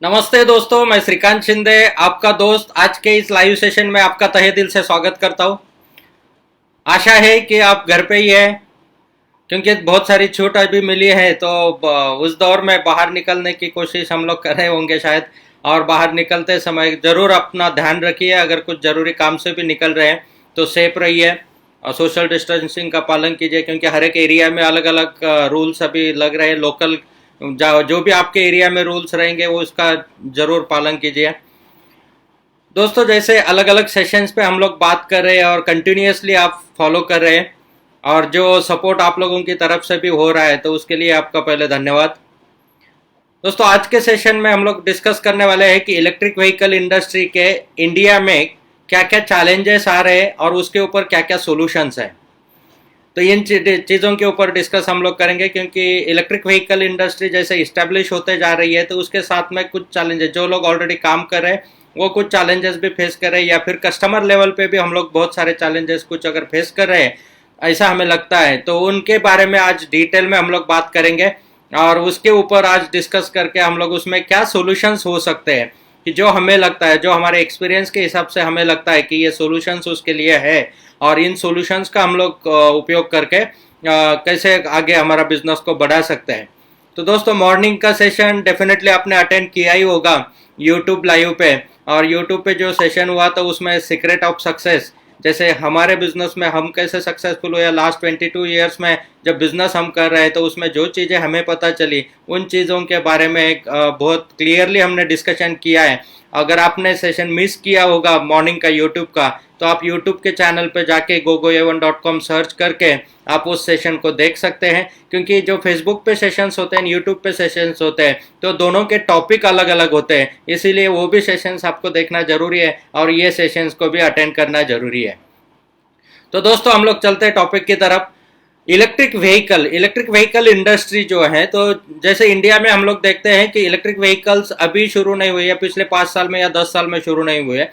नमस्ते दोस्तों, मैं श्रीकांत शिंदे आपका दोस्त आज के इस लाइव सेशन में आपका तहे दिल से स्वागत करता हूं। आशा है कि आप घर पे ही हैं क्योंकि बहुत सारी छूट अभी मिली है, तो उस दौर में बाहर निकलने की कोशिश हम लोग कर रहे होंगे शायद। और बाहर निकलते समय ज़रूर अपना ध्यान रखिए, अगर कुछ ज़रूरी काम से भी निकल रहे हैं तो सेफ रहिए और सोशल डिस्टेंसिंग का पालन कीजिए, क्योंकि हर एक एरिया में अलग अलग रूल्स अभी लग रहे हैं। लोकल जो भी आपके एरिया में रूल्स रहेंगे वो उसका ज़रूर पालन कीजिए। दोस्तों, जैसे अलग अलग सेशंस पे हम लोग बात कर रहे हैं और कंटिन्यूसली आप फॉलो कर रहे हैं और जो सपोर्ट आप लोगों की तरफ से भी हो रहा है, तो उसके लिए आपका पहले धन्यवाद। दोस्तों, आज के सेशन में हम लोग डिस्कस करने वाले हैं कि इलेक्ट्रिक व्हीकल इंडस्ट्री के इंडिया में क्या क्या चैलेंजेस आ रहे हैं और उसके ऊपर क्या क्या सोल्यूशंस है। तो इन चीज़ों के ऊपर डिस्कस हम लोग करेंगे, क्योंकि इलेक्ट्रिक व्हीकल इंडस्ट्री जैसे इस्टेब्लिश होते जा रही है तो उसके साथ में कुछ चैलेंजेस, जो लोग ऑलरेडी काम कर रहे हैं वो कुछ चैलेंजेस भी फेस कर रहे हैं, या फिर कस्टमर लेवल पे भी हम लोग बहुत सारे चैलेंजेस कुछ अगर फेस कर रहे हैं ऐसा हमें लगता है, तो उनके बारे में आज डिटेल में हम लोग बात करेंगे। और उसके ऊपर आज डिस्कस करके हम लोग उसमें क्या सोल्यूशंस हो सकते हैं, कि जो हमें लगता है, जो हमारे एक्सपीरियंस के हिसाब से हमें लगता है कि ये सोल्यूशंस उसके लिए है, और इन सॉल्यूशंस का हम लोग उपयोग करके कैसे आगे हमारा बिजनेस को बढ़ा सकते हैं। तो दोस्तों, मॉर्निंग का सेशन डेफिनेटली आपने अटेंड किया ही होगा यूट्यूब लाइव पे। और यूट्यूब पे जो सेशन हुआ तो उसमें सीक्रेट ऑफ सक्सेस, जैसे हमारे बिजनेस में हम कैसे सक्सेसफुल हुए लास्ट 22 ईयर्स में, जब बिजनेस हम कर रहे हैं तो उसमें जो चीज़ें हमें पता चली उन चीज़ों के बारे में एक बहुत क्लियरली हमने डिस्कशन किया है। अगर आपने सेशन मिस किया होगा मॉर्निंग का यूट्यूब का, तो आप यूट्यूब के चैनल पे जाके gogoa1.com सर्च करके आप उस सेशन को देख सकते हैं, क्योंकि जो फेसबुक पे सेशंस होते हैं, यूट्यूब पे सेशंस होते हैं, तो दोनों के टॉपिक अलग अलग होते हैं, इसीलिए वो भी सेशंस आपको देखना जरूरी है और ये सेशंस को भी अटेंड करना जरूरी है। तो दोस्तों, हम लोग चलते हैं टॉपिक की तरफ। इलेक्ट्रिक व्हीकल इंडस्ट्री जो है, तो जैसे इंडिया में हम लोग देखते हैं कि इलेक्ट्रिक व्हीकल्स अभी शुरू नहीं हुई है, पिछले 5 साल में या 10 साल में शुरू नहीं हुए है।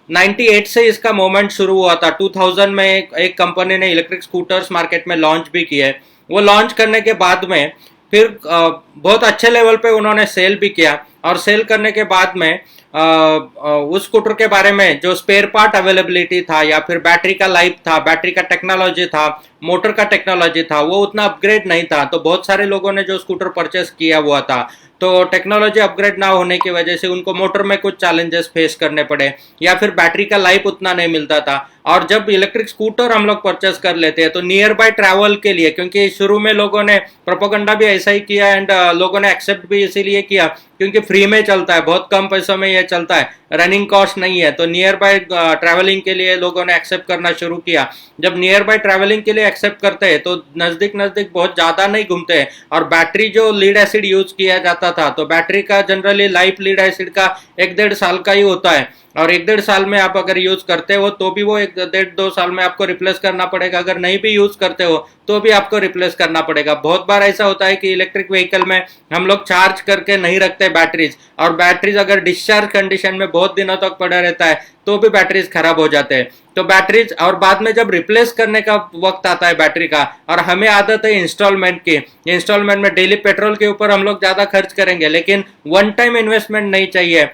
98 से इसका मूवमेंट शुरू हुआ था। 2000 में एक कंपनी ने इलेक्ट्रिक स्कूटर्स मार्केट में लॉन्च भी किए। वो लॉन्च करने के बाद में फिर बहुत अच्छे लेवल पे उन्होंने सेल भी किया, और सेल करने के बाद में उस स्कूटर के बारे में जो स्पेयर पार्ट अवेलेबिलिटी था, या फिर बैटरी का लाइफ था, बैटरी का टेक्नोलॉजी था, मोटर का टेक्नोलॉजी था, वो उतना अपग्रेड नहीं था। तो बहुत सारे लोगों ने जो स्कूटर परचेस किया हुआ था, तो टेक्नोलॉजी अपग्रेड ना होने की वजह से उनको मोटर में कुछ चैलेंजेस फेस करने पड़े, या फिर बैटरी का लाइफ उतना नहीं मिलता था। और जब इलेक्ट्रिक स्कूटर हम लोग परचेस कर लेते हैं तो नियर बाय ट्रैवल के लिए, क्योंकि शुरू में लोगों ने प्रोपोगंडा भी ऐसा ही किया एंड लोगों ने एक्सेप्ट भी इसीलिए किया क्योंकि फ्री में चलता है, बहुत कम पैसों में ये चलता है, रनिंग कॉस्ट नहीं है, तो नियर बाय ट्रैवलिंग के लिए लोगों ने एक्सेप्ट करना शुरू किया। जब नियर बाय ट्रैवलिंग के लिए एक्सेप्ट करते हैं तो नज़दीक नज़दीक बहुत ज़्यादा नहीं घूमते हैं, और बैटरी जो लीड एसिड यूज किया जाता था, तो बैटरी का जनरली लाइफ लीड एसिड का 1-1.5 साल का ही होता है, और 1-1.5 साल में आप अगर यूज करते हो तो भी वो 1-1.5-2 साल में आपको रिप्लेस करना पड़ेगा। अगर नहीं भी यूज करते हो तो भी आपको रिप्लेस करना पड़ेगा। बहुत बार ऐसा होता है कि इलेक्ट्रिक व्हीकल में हम लोग चार्ज करके नहीं रखते बैटरीज, और बैटरीज अगर डिस्चार्ज कंडीशन में बहुत दिनों तक पड़ा रहता है तो भी बैटरीज खराब हो जाते हैं। तो बैटरीज, और बाद में जब रिप्लेस करने का वक्त आता है बैटरी का, और हमें आदत है इंस्टॉलमेंट की, इंस्टॉलमेंट में डेली पेट्रोल के ऊपर हम लोग ज्यादा खर्च करेंगे, लेकिन वन टाइम इन्वेस्टमेंट नहीं चाहिए।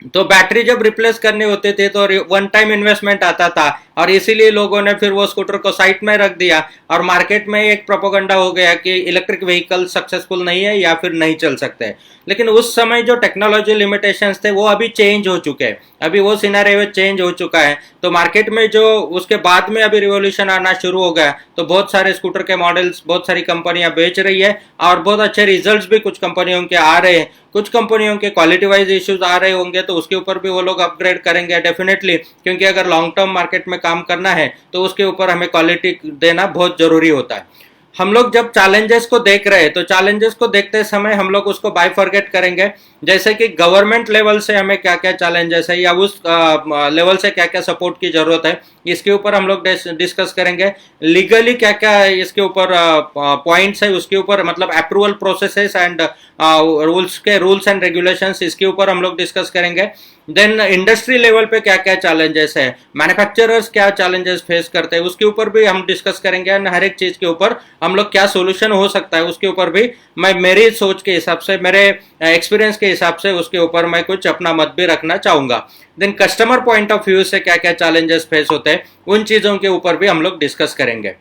तो बैटरी जब रिप्लेस करने होते थे तो वन टाइम इन्वेस्टमेंट आता था, और इसीलिए लोगों ने फिर वो स्कूटर को साइड में रख दिया, और मार्केट में एक प्रोपोगंडा हो गया कि इलेक्ट्रिक व्हीकल सक्सेसफुल नहीं है या फिर नहीं चल सकते। लेकिन उस समय जो टेक्नोलॉजी लिमिटेशंस थे वो अभी चेंज हो चुके हैं, अभी वो सिनेरियो चेंज हो चुका है। तो मार्केट में जो उसके बाद में अभी रिवोल्यूशन आना शुरू हो गया, तो बहुत सारे स्कूटर के मॉडल्स बहुत सारी कंपनियां बेच रही है, और बहुत अच्छे रिजल्ट्स भी कुछ कंपनियों के आ रहे हैं। कुछ कंपनियों के क्वालिटी वाइज इश्यूज आ रहे होंगे तो उसके ऊपर भी वो लोग अपग्रेड करेंगे डेफिनेटली, क्योंकि अगर लॉन्ग टर्म मार्केट में काम करना है तो उसके ऊपर हमें क्वालिटी देना बहुत जरूरी होता है। हम लोग जब चैलेंजेस को देख रहे हैं तो चैलेंजेस को देखते समय हम लोग उसको बाइफर्केट करेंगे, जैसे कि गवर्नमेंट लेवल से हमें क्या क्या चैलेंजेस है, या उस लेवल से क्या क्या सपोर्ट की जरूरत है, इसके ऊपर हम लोग डिस्कस करेंगे। लीगली क्या क्या इसके ऊपर पॉइंट्स है, उसके ऊपर मतलब approval processes and rules and regulations, इसके ऊपर हम लोग डिस्कस करेंगे। देन इंडस्ट्री लेवल पे क्या क्या चैलेंजेस है, मैन्युफैक्चरर्स क्या चैलेंजेस फेस करते हैं, उसके ऊपर भी हम डिस्कस करेंगे, एंड हर एक चीज के ऊपर हम लोग क्या सोल्यूशन हो सकता है उसके ऊपर भी मैं मेरी सोच के हिसाब से, मेरे एक्सपीरियंस के हिसाब से उसके ऊपर मैं कुछ अपना मत भी रखना चाहूंगा। Then customer point of view से क्या क्या चैलेंजेस फेस होते हैं उन चीज़ों के ऊपर भी हम लोग डिस्कस करेंगे।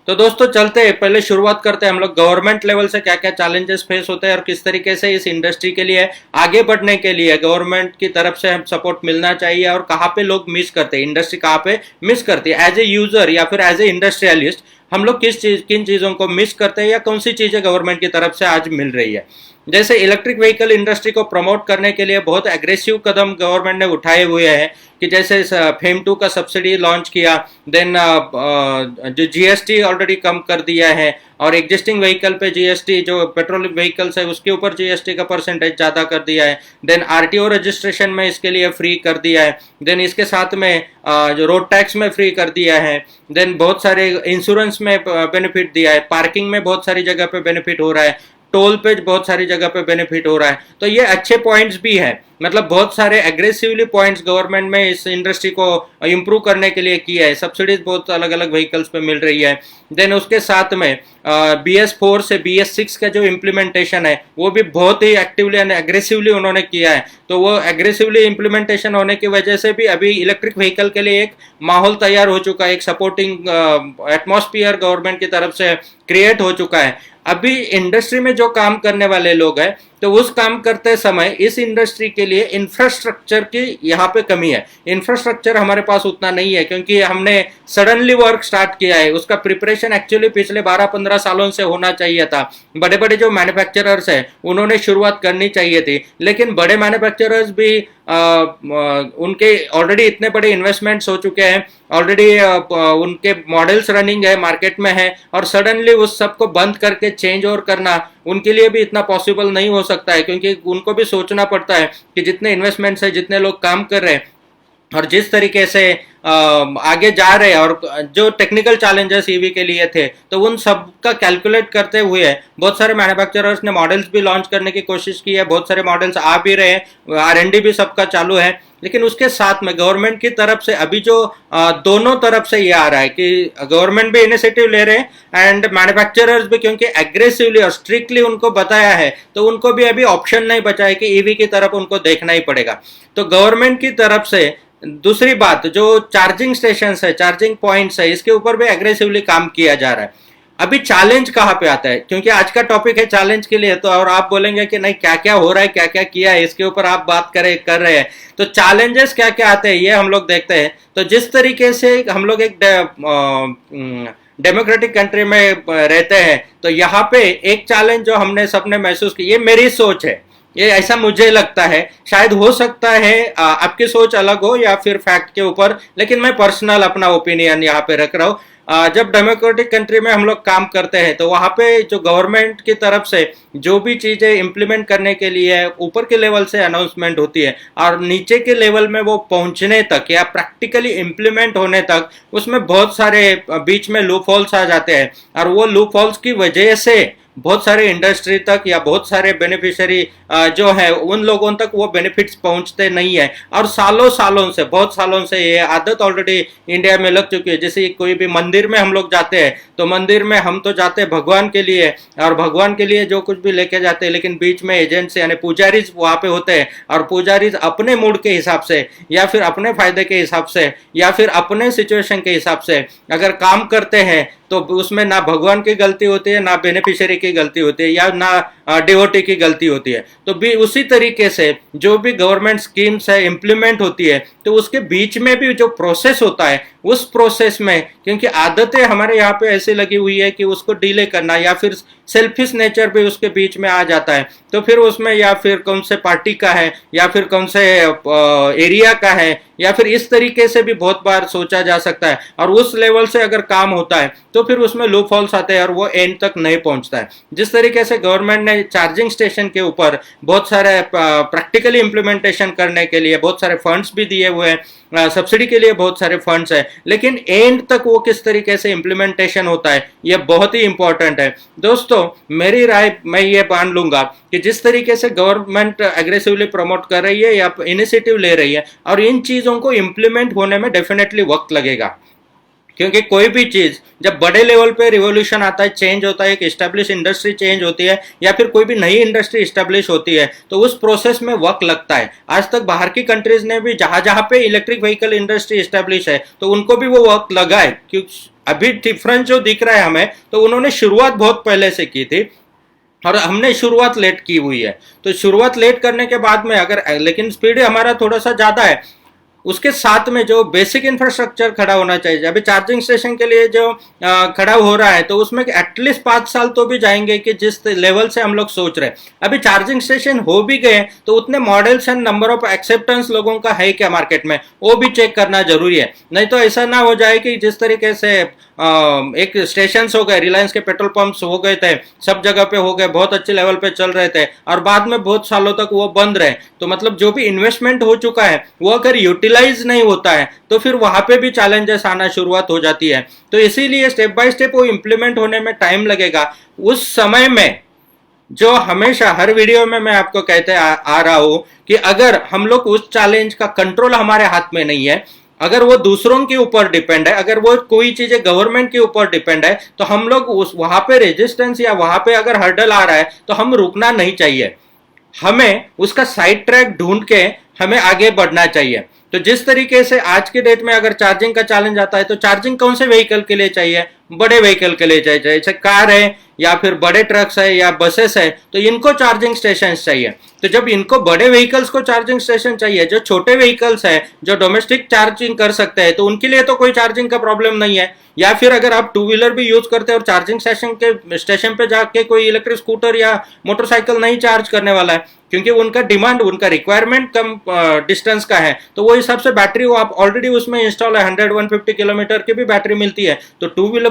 तो दोस्तों चलते हैं, पहले शुरुआत करते हैं हम लोग गवर्नमेंट लेवल से क्या क्या चैलेंजेस फेस होते हैं और किस तरीके से इस इंडस्ट्री के लिए आगे बढ़ने के लिए गवर्नमेंट की तरफ से हम सपोर्ट मिलना चाहिए और कहाँ पे लोग मिस करते हैं, इंडस्ट्री कहाँ पे मिस करती है एज ए यूजर या फिर एज ए इंडस्ट्रियलिस्ट, हम लोग किन चीज़ों को मिस करते हैं या कौन सी चीज़ें गवर्नमेंट की तरफ से आज मिल रही है। जैसे इलेक्ट्रिक व्हीकल इंडस्ट्री को प्रमोट करने के लिए बहुत एग्रेसिव कदम गवर्नमेंट ने उठाए हुए हैं कि जैसे फेम 2 का सब्सिडी लॉन्च किया, देन जो जीएसटी ऑलरेडी कम कर दिया है और एग्जिस्टिंग व्हीकल पे जीएसटी, जो पेट्रोल व्हीकल्स है उसके ऊपर जीएसटी का परसेंटेज ज़्यादा कर दिया है, देन आरटीओ रजिस्ट्रेशन में इसके लिए फ्री कर दिया है, देन इसके साथ में जो रोड टैक्स में फ्री कर दिया है, देन बहुत सारे इंश्योरेंस में बेनिफिट दिया है, पार्किंग में बहुत सारी जगह पे बेनिफिट हो रहा है, टोल पे बहुत सारी जगह पे बेनिफिट हो रहा है। तो ये अच्छे पॉइंट्स भी हैं, मतलब बहुत सारे एग्रेसिवली पॉइंट्स गवर्नमेंट में इस इंडस्ट्री को इम्प्रूव करने के लिए किया है, सब्सिडीज बहुत अलग अलग व्हीकल्स पे मिल रही है। देन उसके साथ में BS4 से BS6 का जो इम्प्लीमेंटेशन है वो भी बहुत ही एक्टिवली एंड एग्रेसिवली उन्होंने किया है। तो वो एग्रेसिवली इम्प्लीमेंटेशन होने की वजह से भी अभी इलेक्ट्रिक व्हीकल के लिए एक माहौल तैयार हो चुका है, एक सपोर्टिंग एटमॉस्फेयर गवर्नमेंट की तरफ से क्रिएट हो चुका है। अभी इंडस्ट्री में जो काम करने वाले लोग हैं तो उस काम करते समय इस इंडस्ट्री के लिए इंफ्रास्ट्रक्चर की यहाँ पे कमी है। इंफ्रास्ट्रक्चर हमारे पास उतना नहीं है क्योंकि हमने सडनली वर्क स्टार्ट किया है, उसका प्रिपरेशन एक्चुअली पिछले 12-15 सालों से होना चाहिए था। बड़े बड़े जो मैन्युफैक्चरर्स हैं उन्होंने शुरुआत करनी चाहिए थी, लेकिन बड़े मैन्युफैक्चरर्स भी उनके ऑलरेडी इतने बड़े इन्वेस्टमेंट्स हो चुके हैं, ऑलरेडी उनके मॉडल्स रनिंग है, मार्केट में है, और सडनली उस सब को बंद करके चेंज ओवर करना उनके लिए भी इतना पॉसिबल नहीं हो सकता है, क्योंकि उनको भी सोचना पड़ता है कि जितने इन्वेस्टमेंट्स है, जितने लोग काम कर रहे हैं और जिस तरीके से आगे जा रहे हैं और जो टेक्निकल चैलेंजेस ईवी के लिए थे, तो उन सब का कैलकुलेट करते हुए बहुत सारे मैन्युफैक्चरर्स ने मॉडल्स भी लॉन्च करने की कोशिश की है, बहुत सारे मॉडल्स आ भी रहे हैं, R&D भी सबका चालू है। लेकिन उसके साथ में गवर्नमेंट की तरफ से अभी जो दोनों तरफ से ये आ रहा है कि गवर्नमेंट भी इनिशिएटिव ले रहे हैं एंड मैन्युफैक्चरर्स भी, क्योंकि एग्रेसिवली और स्ट्रिक्टली उनको बताया है तो उनको भी अभी ऑप्शन नहीं बचा है कि ईवी की तरफ उनको देखना ही पड़ेगा। तो गवर्नमेंट की तरफ से दूसरी बात, जो चार्जिंग स्टेशन है, चार्जिंग पॉइंट्स है, इसके ऊपर भी एग्रेसिवली काम किया जा रहा है। अभी चैलेंज कहाँ पे आता है, क्योंकि आज का टॉपिक है चैलेंज के लिए, तो और आप बोलेंगे कि नहीं क्या क्या हो रहा है, क्या क्या किया है, इसके ऊपर आप बात कर रहे हैं, तो चैलेंजेस क्या क्या आते हैं ये हम लोग देखते हैं। तो जिस तरीके से हम लोग एक डेमोक्रेटिक कंट्री में रहते हैं, तो यहाँ पे एक चैलेंज जो हमने सबने महसूस की, ये मेरी सोच है, ये ऐसा मुझे लगता है, शायद हो सकता है आपकी सोच अलग हो या फिर फैक्ट के ऊपर, लेकिन मैं पर्सनल अपना ओपिनियन यहाँ पे रख रहा हूँ। जब डेमोक्रेटिक कंट्री में हम लोग काम करते हैं तो वहाँ पे जो गवर्नमेंट की तरफ से जो भी चीज़ें इम्प्लीमेंट करने के लिए ऊपर के लेवल से अनाउंसमेंट होती है और नीचे के लेवल में वो पहुँचने तक या प्रैक्टिकली इम्प्लीमेंट होने तक उसमें बहुत सारे बीच में लूप होल्स आ जाते हैं, और वो लूप होल्स की वजह से बहुत सारे इंडस्ट्री तक या बहुत सारे बेनिफिशियरी जो है उन लोगों तक वो बेनिफिट्स पहुंचते नहीं है, और सालों सालों से, बहुत सालों से ये आदत ऑलरेडी इंडिया में लग चुकी है। जैसे कोई भी मंदिर में हम लोग जाते हैं तो मंदिर में हम तो जाते हैं भगवान के लिए, और भगवान के लिए जो कुछ भी लेके जाते हैं, लेकिन बीच में एजेंट्स यानी पुजारीज वहाँ पे होते हैं, और पुजारीज अपने मूड के हिसाब से या फिर अपने फायदे के हिसाब से या फिर अपने सिचुएशन के हिसाब से अगर काम करते हैं तो उसमें ना भगवान की गलती होती है, ना बेनिफिशियरी की गलती होती है, या ना डिवोटी की गलती होती है। तो भी उसी तरीके से जो भी गवर्नमेंट स्कीम्स है इम्प्लीमेंट होती है, तो उसके बीच में भी जो प्रोसेस होता है, उस प्रोसेस में क्योंकि आदतें हमारे यहाँ पे ऐसे लगी हुई है कि उसको डिले करना या फिर सेल्फिश नेचर भी उसके बीच में आ जाता है, तो फिर उसमें या फिर कौन से पार्टी का है या फिर कौन से एरिया का है या फिर इस तरीके से भी बहुत बार सोचा जा सकता है, और उस लेवल से अगर काम होता है तो फिर उसमें लूप होल्स आते हैं और वो एंड तक नहीं पहुंचता है। जिस तरीके से गवर्नमेंट ने चार्जिंग स्टेशन के ऊपर बहुत सारे प्रैक्टिकली इंप्लीमेंटेशन करने के लिए बहुत सारे फंड्स भी दिए हुए हैं, सब्सिडी के लिए बहुत सारे फंड्स है, लेकिन एंड तक वो किस तरीके से इंप्लीमेंटेशन होता है ये बहुत ही इंपॉर्टेंट है। दोस्तों मेरी राय मैं ये मान लूंगा कि जिस तरीके से गवर्नमेंट एग्रेसिवली प्रमोट कर रही है या इनिशिएटिव ले रही है, और इन चीजों को इंप्लीमेंट होने में डेफिनेटली वक्त लगेगा, क्योंकि कोई भी चीज जब बड़े लेवल पे रिवॉल्यूशन आता है, चेंज होता है, एक एस्टेब्लिश इंडस्ट्री चेंज होती है या फिर कोई भी नई इंडस्ट्री एस्टेब्लिश होती है, तो उस प्रोसेस में वक्त लगता है। आज तक बाहर की कंट्रीज ने भी जहां जहां पे इलेक्ट्रिक व्हीकल इंडस्ट्री एस्टेब्लिश है तो उनको भी वो वक्त लगा है, क्योंकि अभी डिफरेंस जो दिख रहा है हमें, तो उन्होंने शुरुआत बहुत पहले से की थी और हमने शुरुआत लेट की हुई है। तो शुरुआत लेट करने के बाद में अगर, लेकिन स्पीड हमारा थोड़ा सा ज्यादा है, उसके साथ में जो बेसिक इंफ्रास्ट्रक्चर खड़ा होना चाहिए। अभी चार्जिंग स्टेशन के लिए जो खड़ा हो रहा है तो उसमें एटलीस्ट 5 साल तो भी जाएंगे कि जिस लेवल से हम लोग सोच रहे हैं। अभी चार्जिंग स्टेशन हो भी गए तो उतने models and number of acceptance लोगों का है क्या मार्केट में, वो भी चेक करना जरूरी है। नहीं तो ऐसा ना हो जाए कि जिस तरीके से एक स्टेशन हो गए, रिलायंस के पेट्रोल पंप्स हो गए थे, सब जगह पे हो गए, बहुत अच्छे लेवल पे चल रहे थे और बाद में बहुत सालों तक वो बंद रहे। तो मतलब जो भी इन्वेस्टमेंट हो चुका है वो अगर यूटिलाइज नहीं होता है तो फिर वहां पे भी चैलेंजेस आना शुरुआत हो जाती है। तो इसीलिए स्टेप बाय स्टेप वो इंप्लीमेंट होने में टाइम लगेगा। उस समय में जो हमेशा हर वीडियो में मैं आपको कहते आ रहा हूं कि अगर हम लोग उस चैलेंज का कंट्रोल हमारे हाथ में नहीं है, अगर वो दूसरों के ऊपर डिपेंड है, अगर वो कोई चीजें गवर्नमेंट के ऊपर डिपेंड है, तो हम लोग उस वहां पे रेजिस्टेंस या वहां पे अगर हर्डल आ रहा है तो हम रुकना नहीं चाहिए, हमें उसका साइड ट्रैक ढूंढ के हमें आगे बढ़ना चाहिए। तो जिस तरीके से आज के डेट में अगर चार्जिंग का चैलेंज आता है तो चार्जिंग कौन से व्हीकल के लिए चाहिए, बड़े व्हीकल के लिए चाहिए, जैसे कार है या फिर बड़े ट्रक्स है या बसेस है, तो इनको चार्जिंग स्टेशन चाहिए। तो जब इनको बड़े व्हीकल्स को चार्जिंग स्टेशन चाहिए, जो छोटे व्हीकल्स है जो डोमेस्टिक चार्जिंग कर सकते हैं तो उनके लिए तो कोई चार्जिंग का प्रॉब्लम नहीं है। या फिर अगर आप टू व्हीलर भी यूज करते हैं और चार्जिंग स्टेशन पे जाके कोई इलेक्ट्रिक स्कूटर या मोटरसाइकिल नहीं चार्ज करने वाला है, क्योंकि उनका डिमांड, उनका रिक्वायरमेंट कम डिस्टेंस का है, तो वो हिसाब से बैटरी वो आप ऑलरेडी उसमें इंस्टॉल है, 100-150 किलोमीटर की भी बैटरी मिलती है। तो टू व्हीलर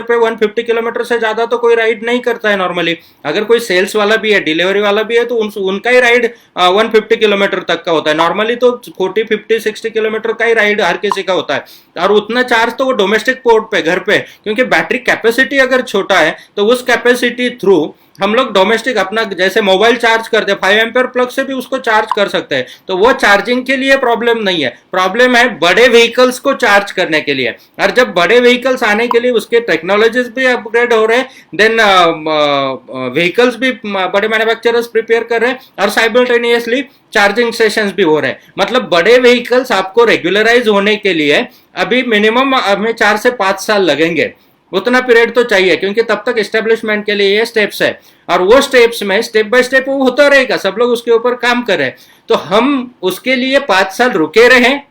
पे 150 किलोमीटर से ज्यादा तो कोई राइड नहीं करता है नॉर्मली। अगर कोई सेल्स वाला भी है, डिलीवरी वाला भी है, तो उनका ही राइड 150 किलोमीटर तक का होता है। नॉर्मली तो 40, 50, 60 किलोमीटर का ही राइड हर किसी का होता है, और उतना चार्ज तो वो डोमेस्टिक पोर्ट पे, घर पे, क्योंकि बैटरी कैपेसिटी अगर छोटा है तो उस कैपेसिटी थ्रू हम लोग डोमेस्टिक अपना जैसे मोबाइल चार्ज करते हैं, 5 एम्पियर प्लग से भी उसको चार्ज कर सकते हैं। तो वो चार्जिंग के लिए प्रॉब्लम नहीं है, प्रॉब्लम है बड़े व्हीकल्स को चार्ज करने के लिए। और जब बड़े व्हीकल्स आने के लिए उसके टेक्नोलॉजीज भी अपग्रेड हो रहे हैं, देन व्हीकल्स भी बड़े मैन्युफैक्चरर्स प्रिपेयर कर रहे हैं और साइमल्टेनियसली चार्जिंग स्टेशंस भी हो रहे हैं। मतलब बड़े व्हीकल्स आपको रेगुलराइज होने के लिए अभी मिनिमम हमें 4 से 5 साल लगेंगे, उतना पीरियड तो चाहिए, क्योंकि तब तक एस्टेब्लिशमेंट के लिए ये स्टेप्स है और वो स्टेप्स में स्टेप बाय स्टेप वो होता रहेगा, सब लोग उसके ऊपर काम करें। तो हम उसके लिए 5 साल रुके रहें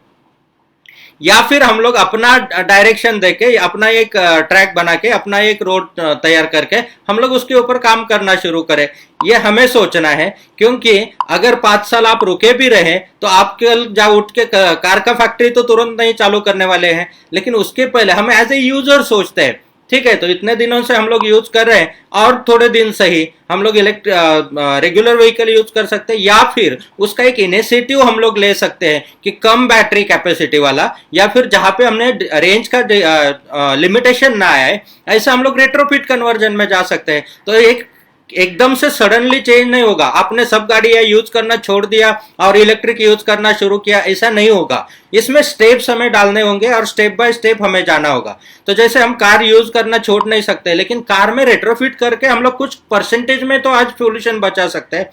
या फिर हम लोग अपना डायरेक्शन देके, अपना एक ट्रैक बना के, अपना एक रोड तैयार करके हम लोग उसके ऊपर काम करना शुरू करें, ये हमें सोचना है। क्योंकि अगर 5 साल आप रुके भी रहे तो आप कल जा उठ के कार का फैक्ट्री तो तुरंत नहीं चालू करने वाले हैं, लेकिन उसके पहले हम एज ए यूजर सोचते हैं, ठीक है, तो इतने दिनों से हम लोग यूज कर रहे हैं और थोड़े दिन से ही हम लोग रेगुलर व्हीकल यूज कर सकते हैं, या फिर उसका एक इनिशिएटिव हम लोग ले सकते हैं कि कम बैटरी कैपेसिटी वाला, या फिर जहां पे हमने रेंज का लिमिटेशन ना आए, ऐसा हम लोग रेट्रोफिट कन्वर्जन में जा सकते हैं। तो एकदम से सडनली चेंज नहीं होगा, आपने सब गाड़ियां यूज करना छोड़ दिया और इलेक्ट्रिक यूज करना शुरू किया, ऐसा नहीं होगा। इसमें स्टेप्स हमें डालने होंगे और स्टेप बाय स्टेप हमें जाना होगा। तो जैसे हम कार यूज करना छोड़ नहीं सकते, लेकिन कार में रेट्रोफिट करके हम लोग कुछ परसेंटेज में तो आज पोल्यूशन बचा सकते हैं,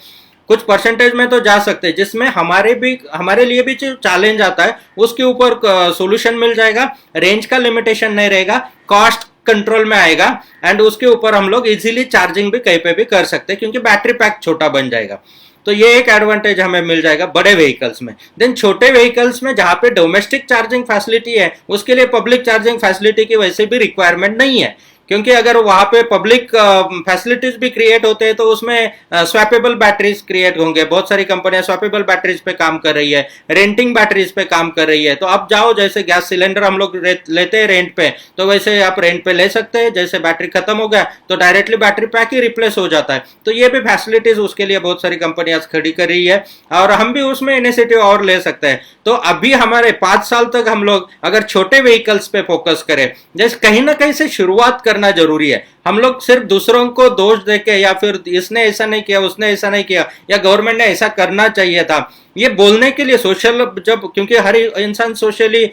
कुछ परसेंटेज में तो जा सकते हैं, जिसमें हमारे लिए भी जो चैलेंज आता है उसके ऊपर सोल्यूशन मिल जाएगा, रेंज का लिमिटेशन नहीं रहेगा, कॉस्ट कंट्रोल में आएगा एंड उसके ऊपर हम लोग इजीली चार्जिंग भी कहीं पे भी कर सकते हैं, क्योंकि बैटरी पैक छोटा बन जाएगा। तो ये एक एडवांटेज हमें मिल जाएगा बड़े व्हीकल्स में। देन छोटे व्हीकल्स में जहां पे डोमेस्टिक चार्जिंग फैसिलिटी है, उसके लिए पब्लिक चार्जिंग फैसिलिटी की वैसे भी रिक्वायरमेंट नहीं है, क्योंकि अगर वहां पे पब्लिक फैसिलिटीज भी क्रिएट होते हैं तो उसमें स्वैपेबल बैटरीज क्रिएट होंगे। बहुत सारी कंपनियां स्वैपेबल बैटरीज पे काम कर रही है, रेंटिंग बैटरीज पे काम कर रही है। तो आप जाओ, जैसे गैस सिलेंडर हम लोग लेते हैं रेंट पे, तो वैसे आप रेंट पे ले सकते हैं, जैसे बैटरी खत्म हो गया तो डायरेक्टली बैटरी पैक ही रिप्लेस हो जाता है। तो ये भी फैसिलिटीज उसके लिए बहुत सारी कंपनियां खड़ी कर रही है और हम भी उसमें इनिशिएटिव और ले सकते हैं। तो अभी हमारे 5 साल तक हम लोग अगर छोटे व्हीकल्स पे फोकस करें, जैसे कहीं ना कहीं से शुरुआत कर करना जरूरी है। हम लोग सिर्फ दूसरों को दोष देके या फिर इसने ऐसा नहीं किया, उसने ऐसा नहीं किया, या गवर्नमेंट ने ऐसा करना चाहिए था, ये बोलने के लिए सोशल, जब क्योंकि हर इंसान सोशली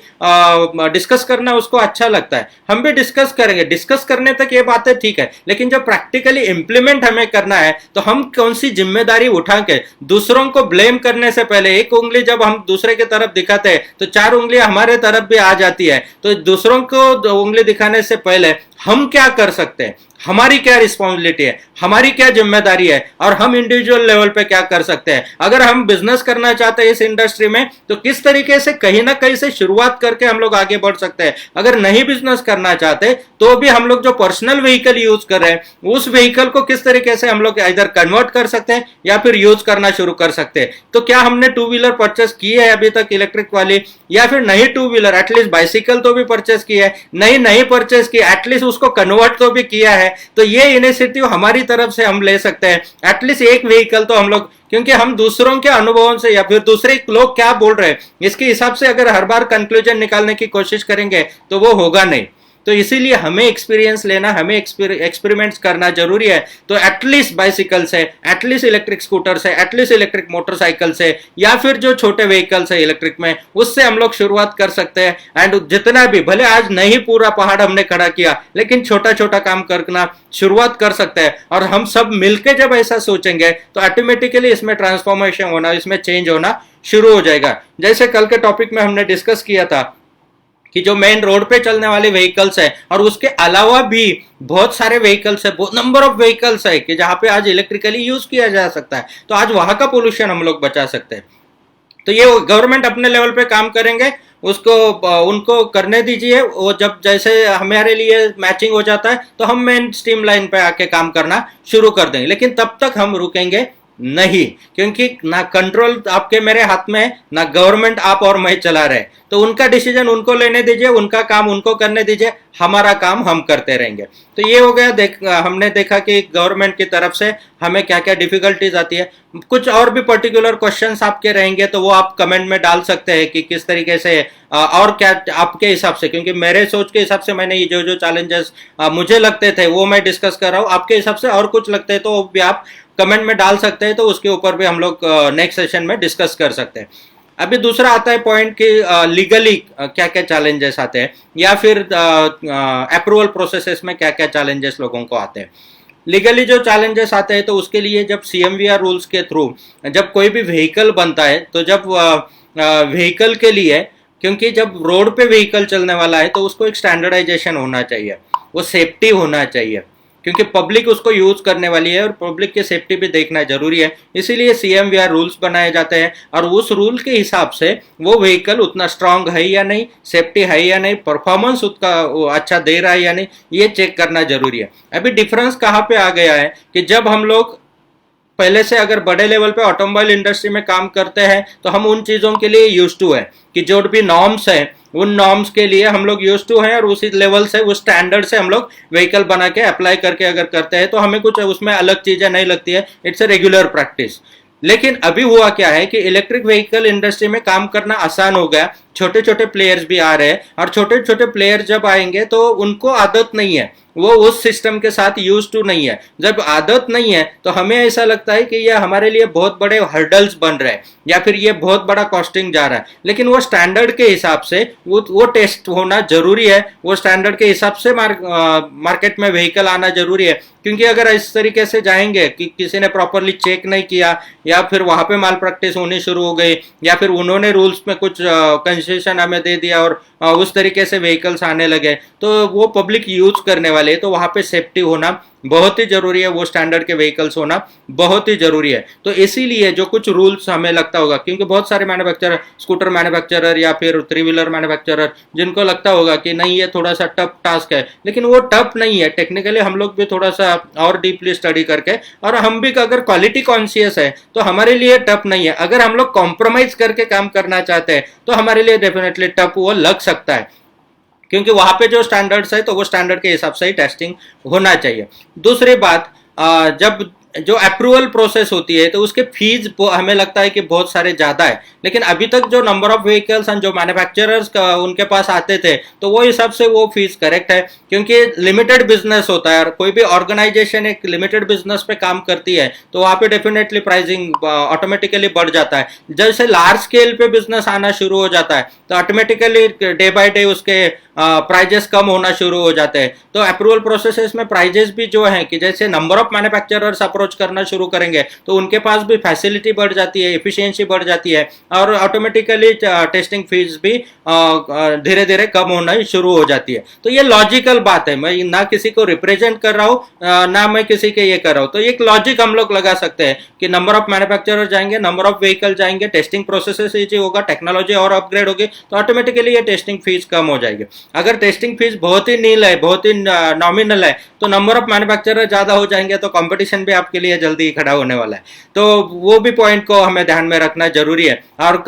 डिस्कस करना उसको अच्छा लगता है, हम भी डिस्कस करेंगे, डिस्कस करने तक ये बातें ठीक है, लेकिन जब प्रैक्टिकली इंप्लीमेंट हमें करना है तो हम कौन सी जिम्मेदारी उठा के दूसरों को ब्लेम करने से पहले एक उंगली जब हम दूसरे की तरफ दिखाते हैं तो चार उंगलियां हमारे तरफ भी आ जाती है। तो दूसरों को उंगली दिखाने से पहले हम क्या कर सकते हैं, हमारी क्या रिस्पॉन्सिबिलिटी है, हमारी क्या जिम्मेदारी है, और हम इंडिविजुअल लेवल पे क्या कर सकते हैं। अगर हम बिजनेस करना चाहते हैं इस इंडस्ट्री में तो किस तरीके से कहीं ना कहीं से शुरुआत करके हम लोग आगे बढ़ सकते हैं। अगर नहीं बिजनेस करना चाहते तो भी हम लोग जो पर्सनल व्हीकल यूज कर रहे हैं उस व्हीकल को किस तरीके से हम लोग इधर कन्वर्ट कर सकते हैं या फिर यूज करना शुरू कर सकते हैं। तो क्या हमने टू व्हीलर परचेस की है अभी तक इलेक्ट्रिक वाली, या फिर नहीं टू व्हीलर एटलीस्ट बाइसिकल तो भी परचेस की है, नहीं परचेस की एटलीस्ट उसको कन्वर्ट तो भी किया है। तो ये इनिशिएटिव हमारी तरफ से हम ले सकते हैं, एटलीस्ट एक व्हीकल तो हम लोग, क्योंकि हम दूसरों के अनुभवों से या फिर दूसरे लोग क्या बोल रहे हैं इसके हिसाब से अगर हर बार कंक्लूजन निकालने की कोशिश करेंगे तो वो होगा नहीं। तो इसीलिए हमें एक्सपीरियंस लेना, हमें एक्सपेरिमेंट्स करना जरूरी है। तो एटलीस्ट बाइसिकल से, एटलीस्ट इलेक्ट्रिक स्कूटर से, एटलीस्ट इलेक्ट्रिक मोटरसाइकिल से, या फिर जो छोटे व्हीकल्स है इलेक्ट्रिक में उससे हम लोग शुरुआत कर सकते हैं। एंड जितना भी, भले आज नहीं पूरा पहाड़ हमने खड़ा किया लेकिन छोटा छोटा काम करना शुरुआत कर सकते हैं। और हम सब मिलकर जब ऐसा सोचेंगे तो ऑटोमेटिकली इसमें ट्रांसफॉर्मेशन होना, इसमें चेंज होना शुरू हो जाएगा। जैसे कल के टॉपिक में हमने डिस्कस किया था कि जो मेन रोड पे चलने वाले व्हीकल्स है और उसके अलावा भी बहुत सारे व्हीकल्स है, बहुत नंबर ऑफ व्हीकल्स है कि जहां पे आज इलेक्ट्रिकली यूज किया जा सकता है, तो आज वहां का पोल्यूशन हम लोग बचा सकते हैं। तो ये गवर्नमेंट अपने लेवल पे काम करेंगे, उसको उनको करने दीजिए। वो जब जैसे हमारे लिए मैचिंग हो जाता है तो हम मेन स्ट्रीम लाइन पे आके काम करना शुरू कर देंगे, लेकिन तब तक हम रुकेंगे नहीं, क्योंकि ना कंट्रोल आपके मेरे हाथ में है, ना गवर्नमेंट आप और मैं चला रहे। तो उनका डिसीजन उनको लेने दीजिए, उनका काम उनको करने दीजिए, हमारा काम हम करते रहेंगे। तो ये हो गया। हमने देखा कि गवर्नमेंट की तरफ से हमें क्या क्या डिफिकल्टीज आती है। कुछ और भी पर्टिकुलर क्वेश्चंस आपके रहेंगे तो वो आप कमेंट में डाल सकते हैं कि किस तरीके से और क्या आपके हिसाब से, क्योंकि मेरे सोच के हिसाब से मैंने ये जो चैलेंजेस मुझे लगते थे वो मैं डिस्कस कर रहा हूँ। आपके हिसाब से और कुछ लगते हैं तो भी आप कमेंट में डाल सकते हैं, तो उसके ऊपर भी हम लोग नेक्स्ट सेशन में डिस्कस कर सकते हैं। अभी दूसरा आता है पॉइंट कि लीगली क्या क्या चैलेंजेस आते हैं, या फिर अप्रूवल प्रोसेसेस में क्या क्या चैलेंजेस लोगों को आते हैं। लीगली जो चैलेंजेस आते हैं तो उसके लिए जब CMVR रूल्स के थ्रू जब कोई भी व्हीकल बनता है, तो जब व्हीकल के लिए, क्योंकि जब रोड पे व्हीकल चलने वाला है तो उसको एक स्टैंडर्डाइजेशन होना चाहिए, वो सेफ्टी होना चाहिए, क्योंकि पब्लिक उसको यूज करने वाली है और पब्लिक की सेफ्टी भी देखना जरूरी है। इसीलिए CMVR रूल्स बनाए जाते हैं और उस रूल के हिसाब से वो व्हीकल उतना स्ट्रांग है या नहीं, सेफ्टी है या नहीं, परफॉर्मेंस उसका अच्छा दे रहा है या नहीं, ये चेक करना जरूरी है। अभी डिफरेंस कहाँ पे आ गया है कि जब हम लोग पहले से अगर बड़े लेवल पे ऑटोमोबाइल इंडस्ट्री में काम करते हैं तो हम उन चीजों के लिए यूज टू है कि जो भी नॉर्म्स है उन नॉर्म्स के लिए हम लोग यूज टू हैं और उसी लेवल से, उस स्टैंडर्ड से हम लोग व्हीकल बना के अप्लाई करके अगर करते हैं तो हमें कुछ उसमें अलग चीजें नहीं लगती है, इट्स ए रेगुलर प्रैक्टिस। लेकिन अभी हुआ क्या है कि इलेक्ट्रिक व्हीकल इंडस्ट्री में काम करना आसान हो गया, छोटे छोटे प्लेयर्स भी आ रहे हैं और छोटे छोटे प्लेयर जब आएंगे तो उनको आदत नहीं है, वो उस सिस्टम के साथ यूज टू नहीं है। जब आदत नहीं है तो हमें ऐसा लगता है कि ये हमारे लिए बहुत बड़े हर्डल्स बन रहे हैं या फिर ये बहुत बड़ा कॉस्टिंग जा रहा है, लेकिन वो स्टैंडर्ड के हिसाब से वो टेस्ट होना जरूरी है, वो स्टैंडर्ड के हिसाब से मार्केट में व्हीकल आना जरूरी है। क्योंकि अगर इस तरीके से जाएंगे कि किसी ने प्रॉपरली चेक नहीं किया या फिर वहां पे माल प्रैक्टिस होनी शुरू हो गई या फिर उन्होंने रूल्स में कुछ कंसेशन हमें दे दिया और उस तरीके से व्हीकल्स आने लगे तो वो पब्लिक यूज करने वाले, तो वहां पे सेफ्टी होना बहुत ही जरूरी है, वो स्टैंडर्ड के व्हीकल्स होना बहुत ही जरूरी है। तो इसीलिए जो कुछ रूल्स हमें लगता होगा, क्योंकि बहुत सारे मैन्युफैक्चरर, स्कूटर मैन्युफैक्चरर या फिर 3 व्हीलर मैन्युफैक्चरर जिनको लगता होगा कि नहीं ये थोड़ा सा टफ टास्क है, लेकिन वो टफ नहीं है। टेक्निकली हम लोग भी थोड़ा सा और डीपली स्टडी करके, और हम भी अगर क्वालिटी कॉन्शियस है तो हमारे लिए टफ नहीं है। अगर हम लोग कॉम्प्रोमाइज करके काम करना चाहते हैं तो हमारे लिए डेफिनेटली टफ वो लग सकता है, क्योंकि वहां पे जो स्टैंडर्ड्स है तो वो स्टैंडर्ड के हिसाब से ही टेस्टिंग होना चाहिए। दूसरी बात, जब जो अप्रूवल प्रोसेस होती है तो उसके फीस हमें लगता है कि बहुत सारे ज़्यादा है, लेकिन अभी तक जो नंबर ऑफ व्हीकल्स एंड जो मैन्युफैक्चरर्स उनके पास आते थे तो वो हिसाब से वो फीस करेक्ट है, क्योंकि लिमिटेड बिजनेस होता है और कोई भी ऑर्गेनाइजेशन एक लिमिटेड बिजनेस पे काम करती है तो वहाँ पे डेफिनेटली प्राइसिंग ऑटोमेटिकली बढ़ जाता है। जैसे लार्ज स्केल पे बिजनेस आना शुरू हो जाता है तो ऑटोमेटिकली डे बाय डे उसके प्राइजेस कम होना शुरू हो जाते हैं। तो अप्रूवल प्रोसेसेस में प्राइजेस भी जो है कि जैसे नंबर ऑफ मैन्युफैक्चरर्स अप्रोच करना शुरू करेंगे तो उनके पास भी फैसिलिटी बढ़ जाती है, एफिशिएंसी बढ़ जाती है और ऑटोमेटिकली टेस्टिंग फीस भी धीरे धीरे कम होना शुरू हो जाती है। तो ये लॉजिकल बात है, मैं ना किसी को रिप्रेजेंट कर रहा हूँ ना मैं किसी के ये कर रहा हूँ। तो एक लॉजिक हम लोग लगा सकते हैं कि नंबर ऑफ मैन्युफैक्चरर जाएंगे, नंबर ऑफ व्हीकल जाएंगे, टेस्टिंग प्रोसेसेस ईजी होगा, टेक्नोलॉजी और अपग्रेड होगी तो ऑटोमेटिकली ये टेस्टिंग फीस कम हो जाएगी। अगर टेस्टिंग फीस बहुत ही नील है, बहुत ही नॉमिनल है तो नंबर ऑफ मैन्युफैक्चरर ज्यादा हो जाएंगे तो कंपटीशन भी आपके लिए जल्दी खड़ा होने वाला है। तो वो भी पॉइंट को हमें ध्यान में रखना जरूरी है। और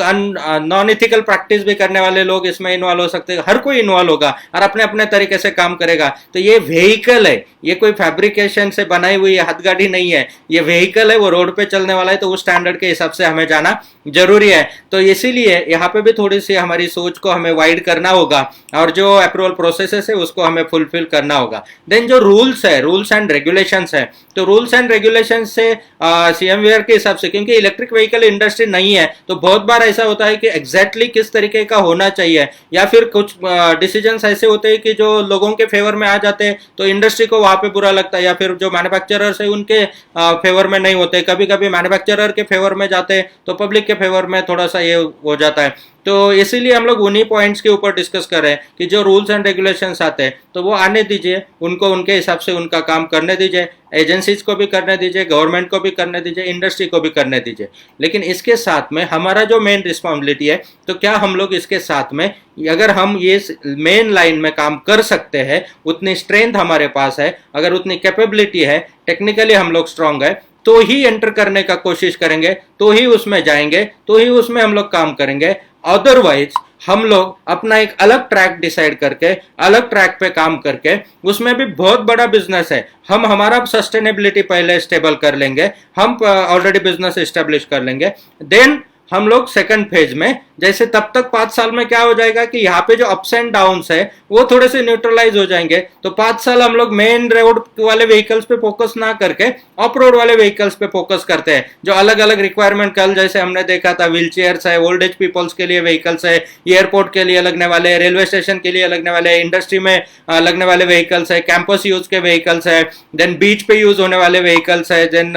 नॉन इथिकल प्रैक्टिस भी करने वाले लोग इसमें इन्वॉल्व हो सकते हैं, हर कोई इन्वॉल्व होगा और अपने अपने तरीके से काम करेगा। तो ये व्हीकल है, ये कोई फैब्रिकेशन से बनाई हुई हथगाड़ी नहीं है, ये व्हीकल है, वो रोड पे चलने वाला है तो उस स्टैंडर्ड के हिसाब से हमें जाना जरूरी है। तो इसीलिए यहाँ पे भी थोड़ी सी हमारी सोच को हमें वाइड करना होगा और जो अप्रूवल प्रोसेसेस है उसको हमें फुलफिल करना होगा। देन जो रूल्स है, रूल्स एंड रेगुलेशंस है, तो रूल्स एंड रेगुलेशंस से सीएमवीआर के हिसाब से, क्योंकि इलेक्ट्रिक व्हीकल इंडस्ट्री नहीं है तो बहुत बार ऐसा होता है कि एग्जैक्टली किस तरीके का होना चाहिए या फिर कुछ डिसीजंस ऐसे होते हैं कि जो लोगों के फेवर में आ जाते हैं तो इंडस्ट्री को वहां पे बुरा लगता है, या फिर जो मैन्युफैक्चरर्स है उनके फेवर में नहीं होते। कभी कभी मैन्युफैक्चरर के फेवर में जाते हैं तो पब्लिक के फेवर में थोड़ा सा ये हो जाता है। तो इसीलिए हम लोग उन्हीं पॉइंट्स के ऊपर डिस्कस कर रहे हैं कि जो रूल्स एंड रेगुलेशंस आते हैं तो वो आने दीजिए, उनको उनके हिसाब से उनका काम करने दीजिए, एजेंसीज को भी करने दीजिए, गवर्नमेंट को भी करने दीजिए, इंडस्ट्री को भी करने दीजिए। लेकिन इसके साथ में हमारा जो मेन रिस्पॉन्सिबिलिटी है तो क्या हम लोग इसके साथ में अगर हम ये मेन लाइन में काम कर सकते हैं, उतनी स्ट्रेंथ हमारे पास है, अगर उतनी कैपेबिलिटी है, टेक्निकली हम लोग स्ट्रांग है तो ही एंटर करने का कोशिश करेंगे, तो ही उसमें जाएंगे, तो ही उसमें हम लोग काम करेंगे। अदरवाइज हम लोग अपना एक अलग ट्रैक डिसाइड करके, अलग ट्रैक पे काम करके, उसमें भी बहुत बड़ा बिजनेस है, हम हमारा सस्टेनेबिलिटी पहले स्टेबल कर लेंगे, हम ऑलरेडी बिजनेस एस्टेब्लिश कर लेंगे, देन हम लोग सेकंड फेज में जैसे तब तक 5 साल में क्या हो जाएगा कि यहाँ पे जो अप्स एंड डाउन्स है वो थोड़े से न्यूट्रलाइज हो जाएंगे। तो 5 साल हम लोग मेन रोड वाले व्हीकल्स पे फोकस ना करके ऑफ रोड वाले व्हीकल्स पे फोकस करते हैं, जो अलग अलग रिक्वायरमेंट, कल जैसे हमने देखा था व्हील चेयर्स है, ओल्ड एज पीपल्स के लिए व्हीकल्स है, एयरपोर्ट के लिए लगने वाले, रेलवे स्टेशन के लिए लगने वाले, इंडस्ट्री में लगने वाले व्हीकल्स है, कैंपस यूज के व्हीकल्स है, देन बीच पे यूज होने वाले व्हीकल्स है, देन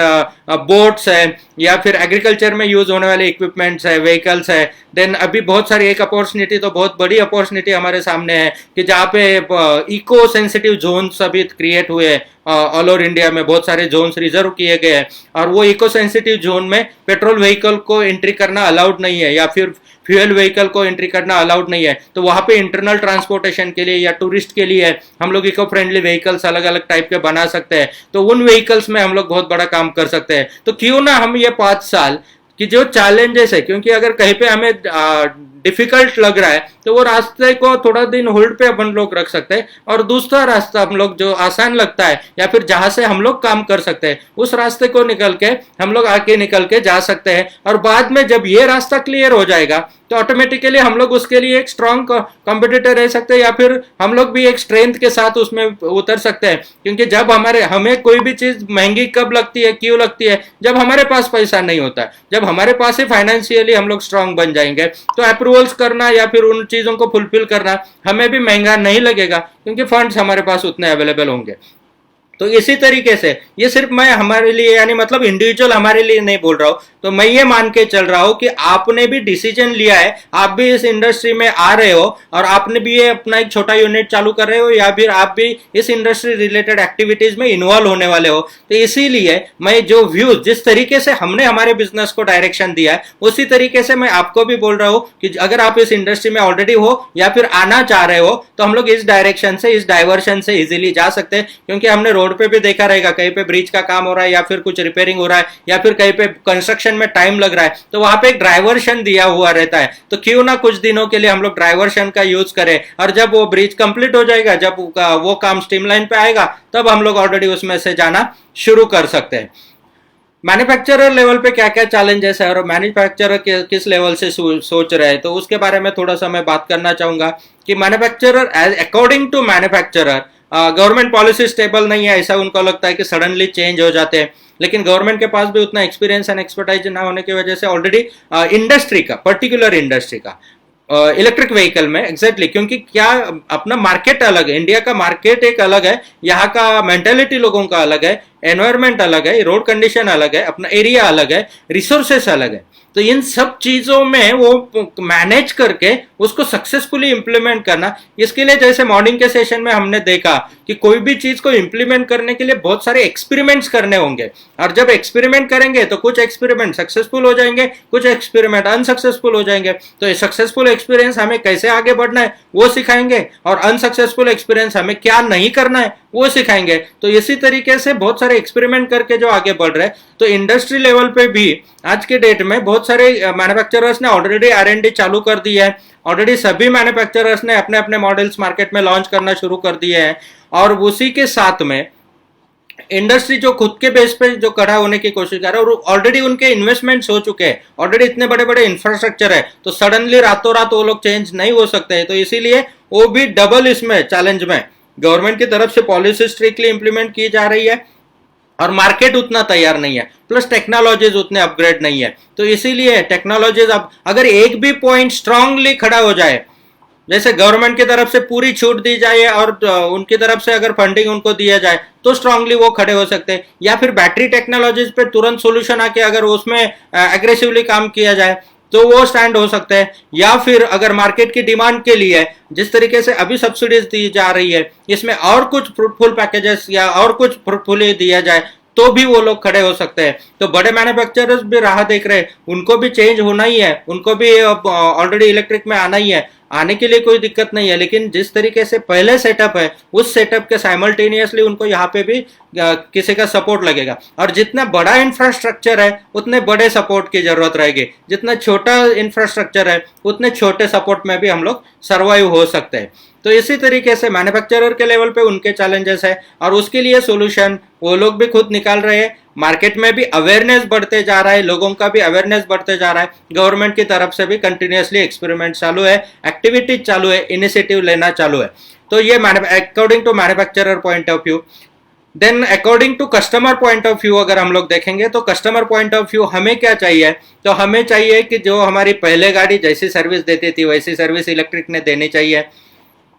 बोट्स है, या फिर एग्रीकल्चर में यूज होने वाले इक्विपमेंट्स है, व्हीकल्स है। देन अभी बहुत सारी एक अपॉर्चुनिटी, तो बहुत बड़ी अपॉर्चुनिटी हमारे सामने है कि जहाँ पे इको सेंसिटिव जोन्स अभी क्रिएट हुए हैं, ऑल ओवर इंडिया में बहुत सारे जोन्स रिजर्व किए गए हैं और वो इको सेंसिटिव जोन में पेट्रोल व्हीकल को एंट्री करना अलाउड नहीं है या फिर फ्यूल व्हीकल को एंट्री करना अलाउड नहीं है। तो वहां पे इंटरनल ट्रांसपोर्टेशन के लिए या टूरिस्ट के लिए हम लोग इको फ्रेंडली व्हीकल्स अलग अलग टाइप के बना सकते हैं, तो उन व्हीकल्स में हम लोग बहुत बड़ा काम कर सकते हैं। तो क्यों ना हम ये 5 साल कि जो चैलेंजेस है, क्योंकि अगर कहीं पे हमें डिफिकल्ट लग रहा है तो वो रास्ते को थोड़ा दिन होल्ड पे अपन लोग रख सकते हैं और दूसरा रास्ता हम लोग जो आसान लगता है या फिर जहां से हम लोग काम कर सकते हैं उस रास्ते को निकल के हम लोग आगे निकल के जा सकते हैं। और बाद में जब ये रास्ता क्लियर हो जाएगा तो ऑटोमेटिकली हम लोग उसके लिए एक स्ट्रॉन्ग कॉम्पिटिटर रह सकते हैं या फिर हम लोग भी एक स्ट्रेंथ के साथ उसमें उतर सकते हैं। क्योंकि जब हमें कोई भी चीज महंगी कब लगती है, क्यों लगती है, जब हमारे पास पैसा नहीं होता है। जब हमारे पास ही फाइनेंशियली हम लोग स्ट्रांग बन जाएंगे तो अप्रूवल्स करना या फिर उन चीजों को फुलफिल करना हमें भी महंगा नहीं लगेगा, क्योंकि फंड्स हमारे पास उतने अवेलेबल होंगे। तो इसी तरीके से ये सिर्फ मैं हमारे लिए यानी मतलब इंडिविजुअल हमारे लिए नहीं बोल रहा हूं, तो मैं ये मान के चल रहा हूं कि आपने भी डिसीजन लिया है, आप भी इस इंडस्ट्री में आ रहे हो और आपने भी ये अपना एक छोटा यूनिट चालू कर रहे हो या फिर आप भी इस इंडस्ट्री रिलेटेड एक्टिविटीज में इन्वॉल्व होने वाले हो। तो इसीलिए मैं जो व्यूज, जिस तरीके से हमने हमारे बिजनेस को डायरेक्शन दिया है उसी तरीके से मैं आपको भी बोल रहा हूं कि अगर आप इस इंडस्ट्री में ऑलरेडी हो या फिर आना चाह रहे हो तो हम लोग इस डायरेक्शन से, इस डाइवर्शन से इजिली जा सकते हैं। क्योंकि हमने रोड पे भी देखा रहेगा, कहीं पे ब्रिज का काम हो रहा है या फिर कुछ रिपेयरिंग हो रहा है या फिर कहीं पे कंस्ट्रक्शन में टाइम लग रहा है तो वहां पे एक डाइवर्शन दिया हुआ रहता है। तो क्यों ना कुछ दिनों के लिए हम लोग डाइवर्शन का यूज करें और जब वो ब्रिज कंप्लीट हो जाएगा, जब वो काम स्ट्रीमलाइन पे आएगा तब हम लोग ऑलरेडी उसमें से जाना शुरू कर सकते हैं। मैन्युफैक्चरर लेवल पे क्या क्या चैलेंजेस है और मैन्युफैक्चरर किस लेवल से सोच रहे हैं, तो उसके बारे में थोड़ा सा मैं बात करना चाहूंगा कि manufacturer according to manufacturer government policy stable नहीं है, ऐसा उनको लगता है कि सडनली चेंज हो जाते हैं। लेकिन गवर्नमेंट के पास भी उतना एक्सपीरियंस एंड एक्सपर्टाइज ना होने की वजह से ऑलरेडी इंडस्ट्री का, पर्टिकुलर इंडस्ट्री का इलेक्ट्रिक व्हीकल में एग्जैक्टली क्योंकि क्या अपना मार्केट अलग है, इंडिया का मार्केट एक अलग है, यहाँ का मेंटेलिटी लोगों का अलग है, एनवायरमेंट अलग है, रोड कंडीशन अलग है, अपना एरिया अलग है, रिसोर्सेस अलग है। तो इन सब चीजों में वो मैनेज करके उसको सक्सेसफुली इंप्लीमेंट करना, इसके लिए जैसे मॉर्निंग के सेशन में हमने देखा कि कोई भी चीज को इंप्लीमेंट करने के लिए बहुत सारे एक्सपेरिमेंट्स करने होंगे, और जब एक्सपेरिमेंट करेंगे तो कुछ एक्सपेरिमेंट सक्सेसफुल हो जाएंगे, कुछ एक्सपेरिमेंट अनसक्सेसफुल हो जाएंगे। तो सक्सेसफुल एक्सपीरियंस हमें कैसे आगे बढ़ना है वो सिखाएंगे, और अनसक्सेसफुल एक्सपीरियंस हमें क्या नहीं करना है वो सिखाएंगे। तो इसी तरीके से बहुत सारे एक्सपेरिमेंट करके जो आगे बढ़ रहे हैं, तो इंडस्ट्री लेवल पे भी आज के डेट में बहुत सारे मैन्युफैक्चरर्स ने ऑलरेडी R&D चालू कर दी है, ऑलरेडी सभी मैन्युफैक्चरर्स ने अपने अपने मॉडल्स मार्केट में लॉन्च करना शुरू कर दिए हैं, और उसी के साथ में इंडस्ट्री जो खुद के बेस पे जो खड़ा होने की कोशिश कर रहा है, और ऑलरेडी उनके इन्वेस्टमेंट्स हो चुके हैं, ऑलरेडी इतने बड़े बड़े इंफ्रास्ट्रक्चर है, तो सडनली रातों रात वो लोग चेंज नहीं हो सकते हैं। तो इसीलिए वो भी डबल इसमें चैलेंज में गवर्नमेंट की तरफ से पॉलिसी स्ट्रिक्टली इंप्लीमेंट की जा रही है, और मार्केट उतना तैयार नहीं है, प्लस टेक्नोलॉजीज उतने अपग्रेड नहीं है। तो इसीलिए टेक्नोलॉजीज अब अगर एक भी पॉइंट स्ट्रांगली खड़ा हो जाए, जैसे गवर्नमेंट की तरफ से पूरी छूट दी जाए और उनकी तरफ से अगर फंडिंग उनको दिया जाए तो स्ट्रांगली वो खड़े हो सकते हैं, या फिर बैटरी टेक्नोलॉजीज पे तुरंत सोल्यूशन आके अगर उसमें एग्रेसिवली काम किया जाए तो वो स्टैंड हो सकते हैं, या फिर अगर मार्केट की डिमांड के लिए जिस तरीके से अभी सब्सिडीज दी जा रही है इसमें और कुछ फ्रूटफुल पैकेजेस या और कुछ फ्रूटफुल दिया जाए तो भी वो लोग खड़े हो सकते हैं। तो बड़े मैन्युफैक्चरर्स भी राह देख रहे हैं, उनको भी चेंज होना ही है, उनको भी ऑलरेडी इलेक्ट्रिक में आना ही है, आने के लिए कोई दिक्कत नहीं है। लेकिन जिस तरीके से पहले सेटअप है उस सेटअप के साइमल्टेनियसली उनको यहाँ पे भी किसी का सपोर्ट लगेगा, और जितना बड़ा इंफ्रास्ट्रक्चर है उतने बड़े सपोर्ट की जरूरत रहेगी, जितना छोटा इंफ्रास्ट्रक्चर है उतने छोटे सपोर्ट में भी हम लोग सर्वाइव हो सकते हैं। तो इसी तरीके से मैन्युफैक्चरर के लेवल पे उनके चैलेंजेस है, और उसके लिए सोल्यूशन वो लोग भी खुद निकाल रहे हैं। मार्केट में भी अवेयरनेस बढ़ते जा रहा है, लोगों का भी अवेयरनेस बढ़ते जा रहा है, गवर्नमेंट की तरफ से भी कंटिन्यूसली एक्सपेरिमेंट चालू है, एक्टिविटीज चालू है, इनिशिएटिव लेना चालू है। तो ये according to manufacturer point of view. Then according to customer point of view अगर हम लोग देखेंगे तो कस्टमर पॉइंट ऑफ व्यू हमें क्या चाहिए, तो हमें चाहिए कि जो हमारी पहले गाड़ी जैसी सर्विस देती थी वैसी सर्विस इलेक्ट्रिक ने देनी चाहिए,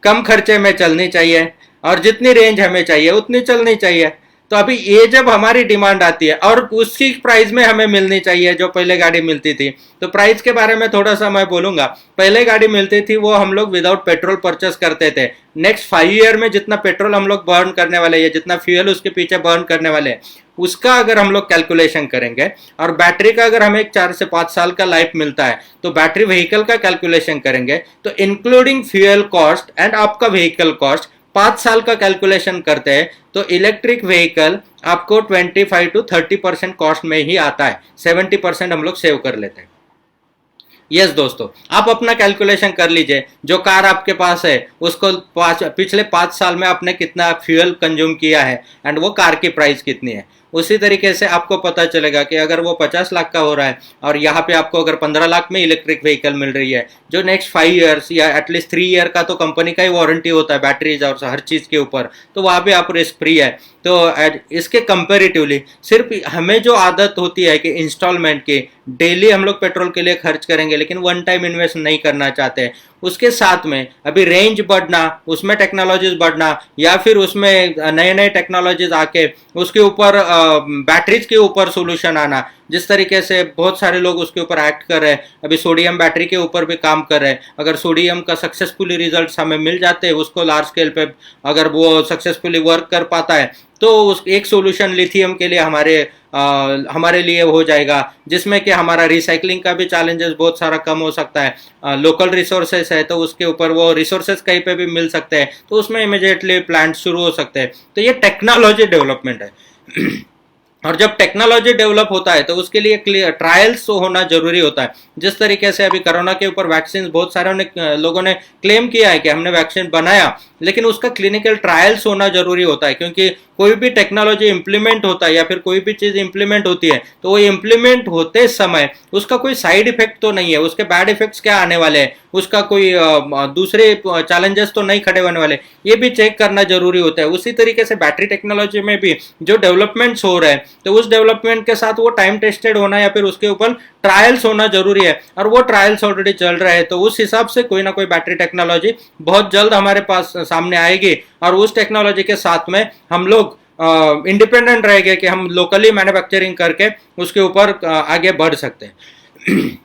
कम खर्चे में चलनी चाहिए, और जितनी रेंज हमें चाहिए उतनी चलनी चाहिए। तो अभी ये जब हमारी डिमांड आती है और उसी प्राइस में हमें मिलनी चाहिए जो पहले गाड़ी मिलती थी, तो प्राइस के बारे में थोड़ा सा मैं बोलूंगा। पहले गाड़ी मिलती थी वो हम लोग विदाउट पेट्रोल परचेस करते थे, नेक्स्ट 5 ईयर में जितना पेट्रोल हम लोग बर्न करने वाले हैं, जितना फ्यूल उसके पीछे बर्न करने वाले हैं, उसका अगर हम लोग कैलकुलेशन करेंगे, और बैटरी का अगर हमें 4 से 5 साल का लाइफ मिलता है तो बैटरी व्हीकल का कैलकुलेशन करेंगे, तो इंक्लूडिंग फ्यूल कॉस्ट एंड आपका व्हीकल कॉस्ट 5 साल का कैलकुलेशन करते हैं तो इलेक्ट्रिक व्हीकल आपको 25 to 30% कॉस्ट में ही आता है, 70% हम लोग सेव कर लेते हैं। यस दोस्तों, आप अपना कैलकुलेशन कर लीजिए, जो कार आपके पास है उसको पिछले 5 साल में आपने कितना फ्यूल कंज्यूम किया है एंड वो कार की प्राइस कितनी है, उसी तरीके से आपको पता चलेगा कि अगर वो 50 लाख का हो रहा है और यहाँ पे आपको अगर 15 लाख में इलेक्ट्रिक व्हीकल मिल रही है जो नेक्स्ट 5 ईयर्स या एटलीस्ट 3 ईयर का तो कंपनी का ही वारंटी होता है बैटरीज और हर चीज़ के ऊपर, तो वहाँ पे आप रिस्क फ्री है। तो इसके कंपेरेटिवली सिर्फ हमें जो आदत होती है कि इंस्टॉलमेंट की डेली हम लोग पेट्रोल के लिए खर्च करेंगे लेकिन वन टाइम इन्वेस्ट नहीं करना चाहते, उसके साथ में अभी रेंज बढ़ना, उसमें टेक्नोलॉजीज बढ़ना, या फिर उसमें नए नए टेक्नोलॉजीज आके उसके ऊपर बैटरीज के ऊपर सोल्यूशन आना, जिस तरीके से बहुत सारे लोग उसके ऊपर एक्ट कर रहे हैं, अभी सोडियम बैटरी के ऊपर भी काम कर रहे हैं। अगर सोडियम का सक्सेसफुली रिजल्ट हमें मिल जाते हैं, उसको लार्ज स्केल पे अगर वो सक्सेसफुली वर्क कर पाता है तो उस एक सोल्यूशन लिथियम के लिए हमारे लिए हो जाएगा, जिसमें कि हमारा रिसाइकलिंग का भी चैलेंजेस बहुत सारा कम हो सकता है। लोकल रिसोर्सेस है तो उसके ऊपर वो रिसोर्सेस कहीं पे भी मिल सकते हैं तो उसमें इमीडिएटली प्लांट शुरू हो सकते हैं। तो ये टेक्नोलॉजी डेवलपमेंट है। और जब टेक्नोलॉजी डेवलप होता है तो उसके लिए ट्रायल्स होना जरूरी होता है। जिस तरीके से अभी कोरोना के ऊपर वैक्सीन बहुत सारे लोगों ने क्लेम किया है कि हमने वैक्सीन बनाया, लेकिन उसका क्लिनिकल ट्रायल्स होना जरूरी होता है, क्योंकि कोई भी टेक्नोलॉजी इंप्लीमेंट होता है या फिर कोई भी चीज इंप्लीमेंट होती है तो वो इंप्लीमेंट होते समय उसका कोई साइड इफेक्ट तो नहीं है, उसके बैड इफेक्ट्स क्या आने वाले हैं, उसका कोई दूसरे चैलेंजेस तो नहीं खड़े होने वाले, ये भी चेक करना जरूरी होता है। उसी तरीके से बैटरी टेक्नोलॉजी में भी जो डेवलपमेंट्स हो रहे हैं तो उस डेवलपमेंट के साथ वो टाइम टेस्टेड होना या फिर उसके ऊपर ट्रायल्स होना जरूरी है, और वो ट्रायल्स ऑलरेडी चल रहे हैं। तो उस हिसाब से कोई ना कोई बैटरी टेक्नोलॉजी बहुत जल्द हमारे पास सामने आएगी, और उस टेक्नोलॉजी के साथ में हम लोग इंडिपेंडेंट रहेंगे कि हम लोकली मैन्युफैक्चरिंग करके उसके ऊपर आगे बढ़ सकते हैं।